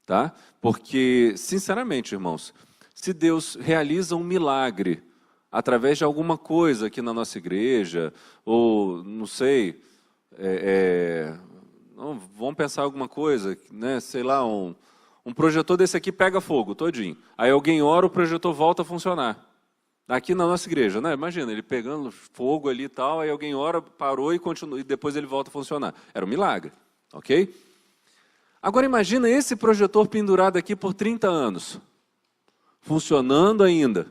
Speaker 3: tá? Porque, sinceramente, irmãos, se Deus realiza um milagre através de alguma coisa aqui na nossa igreja, ou, não sei, vamos pensar alguma coisa, né? Sei lá, um projetor desse aqui pega fogo todinho. Aí alguém ora, o projetor volta a funcionar. Aqui na nossa igreja, né? Imagina, ele pegando fogo ali e tal, aí alguém ora, parou e continua, e depois ele volta a funcionar. Era um milagre, ok? Agora imagina esse projetor pendurado aqui por 30 anos, funcionando ainda.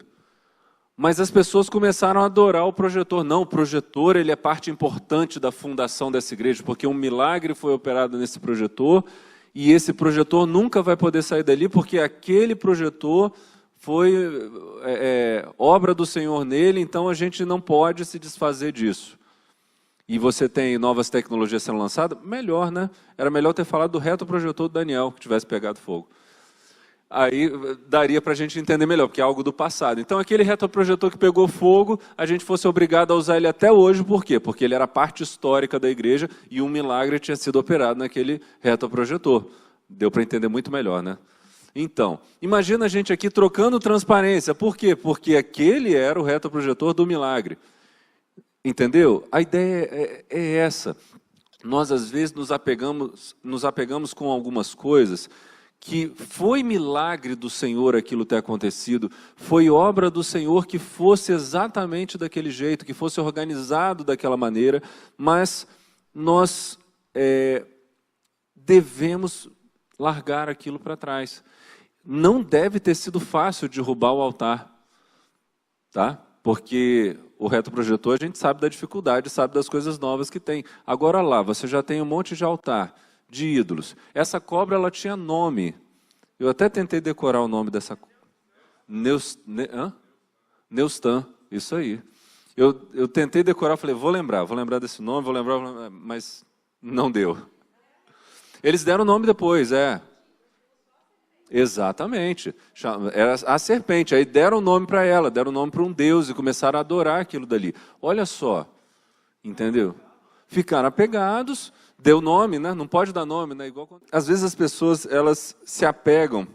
Speaker 3: Mas as pessoas começaram a adorar o projetor. Não, o projetor ele é parte importante da fundação dessa igreja, porque um milagre foi operado nesse projetor, e esse projetor nunca vai poder sair dali, porque aquele projetor foi obra do Senhor nele, então a gente não pode se desfazer disso. E você tem novas tecnologias sendo lançadas? Melhor, né? Era melhor ter falado do retroprojetor do Daniel, que tivesse pegado fogo. Aí daria para a gente entender melhor, porque é algo do passado. Então aquele retroprojetor que pegou fogo, a gente fosse obrigado a usar ele até hoje, por quê? Porque ele era parte histórica da igreja e um milagre tinha sido operado naquele retroprojetor. Deu para entender muito melhor, né? Então, imagina a gente aqui trocando transparência. Por quê? Porque aquele era o retroprojetor do milagre. Entendeu? A ideia é essa. Nós, às vezes, nos apegamos com algumas coisas que foi milagre do Senhor aquilo ter acontecido, foi obra do Senhor que fosse exatamente daquele jeito, que fosse organizado daquela maneira, mas nós devemos largar aquilo para trás. Não deve ter sido fácil derrubar o altar, tá? Porque o retroprojetor a gente sabe da dificuldade, sabe das coisas novas que tem. Agora lá, você já tem um monte de altar, de ídolos. Essa cobra, ela tinha nome. Eu até tentei decorar o nome dessa cobra. Neustan, isso aí. Eu tentei decorar, falei, vou lembrar desse nome, vou lembrar, mas não deu. Eles deram o nome depois, Exatamente. Era a serpente. Aí deram nome para ela, deram nome para um deus e começaram a adorar aquilo dali. Olha só, entendeu? Ficaram apegados, deu nome, né? Não pode dar nome, né? Igual quando... Às vezes as pessoas elas se apegam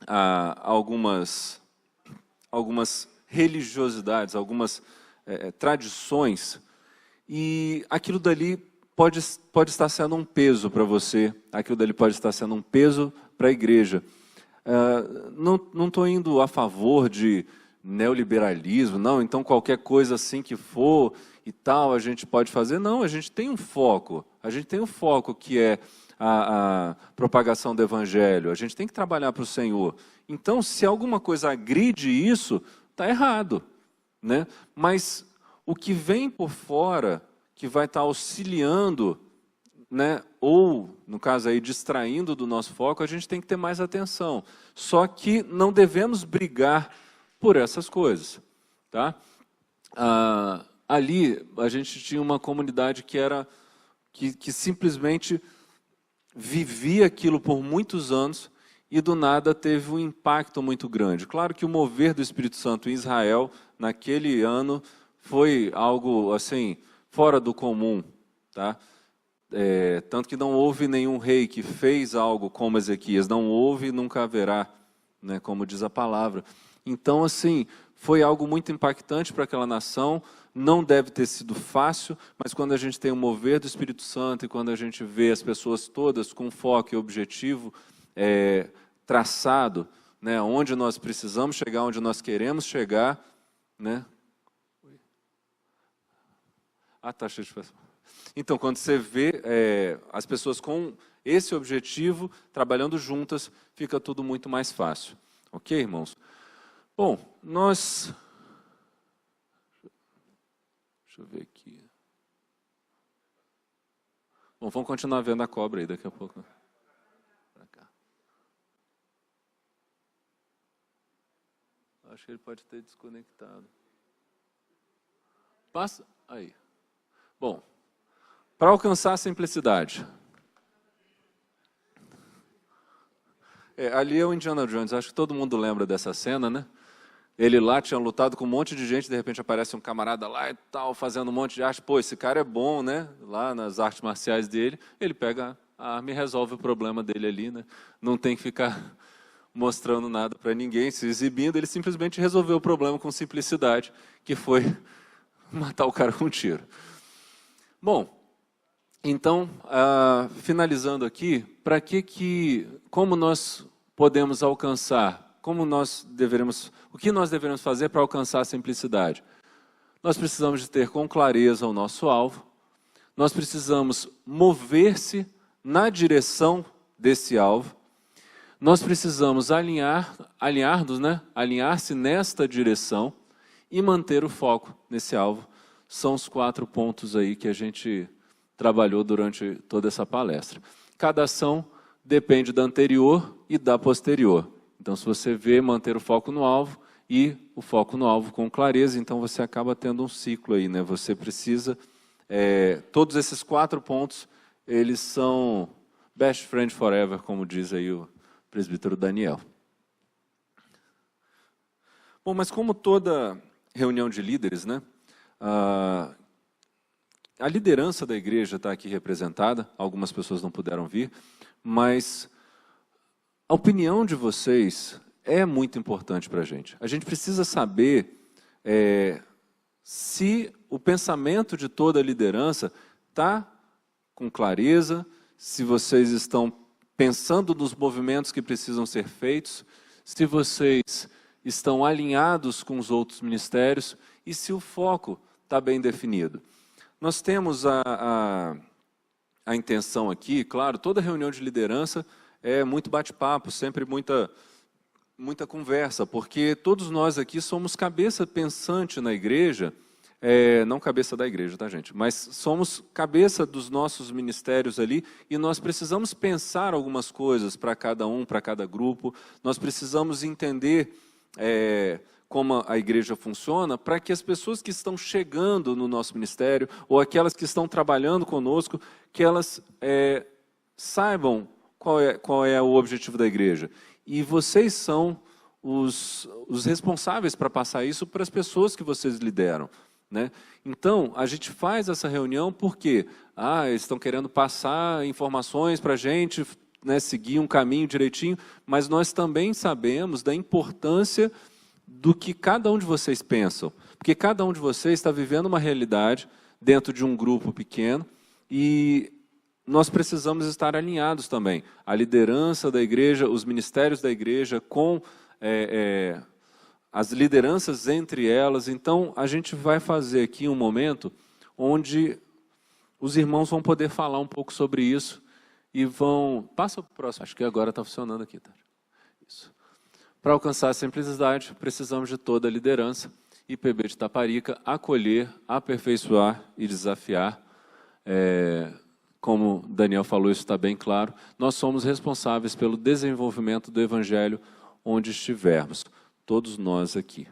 Speaker 3: a algumas religiosidades, algumas tradições, e aquilo dali pode estar sendo um peso para você, aquilo dali pode estar sendo um peso para a igreja. Não estou indo a favor de neoliberalismo, não, então qualquer coisa assim que for e tal, a gente pode fazer. Não, a gente tem um foco que é a propagação do evangelho, a gente tem que trabalhar para o Senhor. Então, se alguma coisa agride isso, está errado, né? Mas o que vem por fora, que vai estar auxiliando, né, ou, no caso aí, distraindo do nosso foco, a gente tem que ter mais atenção. Só que não devemos brigar por essas coisas, tá? Ali, a gente tinha uma comunidade que simplesmente vivia aquilo por muitos anos e, do nada, teve um impacto muito grande. Claro que o mover do Espírito Santo em Israel, naquele ano, foi algo, assim, fora do comum, tá? Tanto que não houve nenhum rei que fez algo como Ezequias, não houve e nunca haverá, né, como diz a palavra. Então, assim, foi algo muito impactante para aquela nação, não deve ter sido fácil, mas quando a gente tem o mover do Espírito Santo e quando a gente vê as pessoas todas com foco e objetivo traçado, né, onde nós precisamos chegar, onde nós queremos chegar, né? Tá cheio de pessoas. Então, quando você vê as pessoas com esse objetivo, trabalhando juntas, fica tudo muito mais fácil. Ok, irmãos? Bom, deixa eu ver aqui. Bom, vamos continuar vendo a cobra aí daqui a pouco. Pra cá. Acho que ele pode ter desconectado. Passa aí. Bom, para alcançar a simplicidade. Ali é o Indiana Jones, acho que todo mundo lembra dessa cena, né? Ele lá tinha lutado com um monte de gente, de repente aparece um camarada lá e tal, fazendo um monte de arte. Pô, esse cara é bom, né? Lá nas artes marciais dele, ele pega a arma e resolve o problema dele ali, né? Não tem que ficar mostrando nada para ninguém, se exibindo, ele simplesmente resolveu o problema com simplicidade, que foi matar o cara com um tiro. Bom, então, finalizando aqui, como nós podemos alcançar, o que nós deveremos fazer para alcançar a simplicidade? Nós precisamos de ter com clareza o nosso alvo, nós precisamos mover-se na direção desse alvo, nós precisamos alinhar-se nesta direção e manter o foco nesse alvo. São os 4 pontos aí que a gente trabalhou durante toda essa palestra. Cada ação depende da anterior e da posterior. Então, se você vê, manter o foco no alvo e o foco no alvo com clareza, então você acaba tendo um ciclo aí, né? Você precisa... todos esses 4 pontos, eles são best friend forever, como diz aí o presbítero Daniel. Bom, mas como toda reunião de líderes, né? A liderança da igreja está aqui representada, algumas pessoas não puderam vir, mas a opinião de vocês é muito importante para a gente. A gente precisa saber se o pensamento de toda a liderança está com clareza, se vocês estão pensando nos movimentos que precisam ser feitos, se vocês estão alinhados com os outros ministérios e se o foco está bem definido. Nós temos a intenção aqui, claro, toda reunião de liderança é muito bate-papo, sempre muita conversa, porque todos nós aqui somos cabeça pensante na igreja, não cabeça da igreja, tá, gente? Mas somos cabeça dos nossos ministérios ali e nós precisamos pensar algumas coisas para cada um, para cada grupo, nós precisamos entender como a igreja funciona, para que as pessoas que estão chegando no nosso ministério, ou aquelas que estão trabalhando conosco, que elas saibam qual é o objetivo da igreja. e vocês são os responsáveis para passar isso para as pessoas que vocês lideram, né? Então, a gente faz essa reunião porque eles estão querendo passar informações para a gente, né, seguir um caminho direitinho, mas nós também sabemos da importância do que cada um de vocês pensam, porque cada um de vocês está vivendo uma realidade dentro de um grupo pequeno e nós precisamos estar alinhados também. A liderança da igreja, os ministérios da igreja com as lideranças entre elas. Então, a gente vai fazer aqui um momento onde os irmãos vão poder falar um pouco sobre isso e vão... Passa para o próximo. Acho que agora está funcionando aqui. Tá? Isso. Para alcançar a simplicidade, precisamos de toda a liderança. IPB de Taparica, acolher, aperfeiçoar e desafiar. Como Daniel falou, isso está bem claro. Nós somos responsáveis pelo desenvolvimento do Evangelho onde estivermos, todos nós aqui.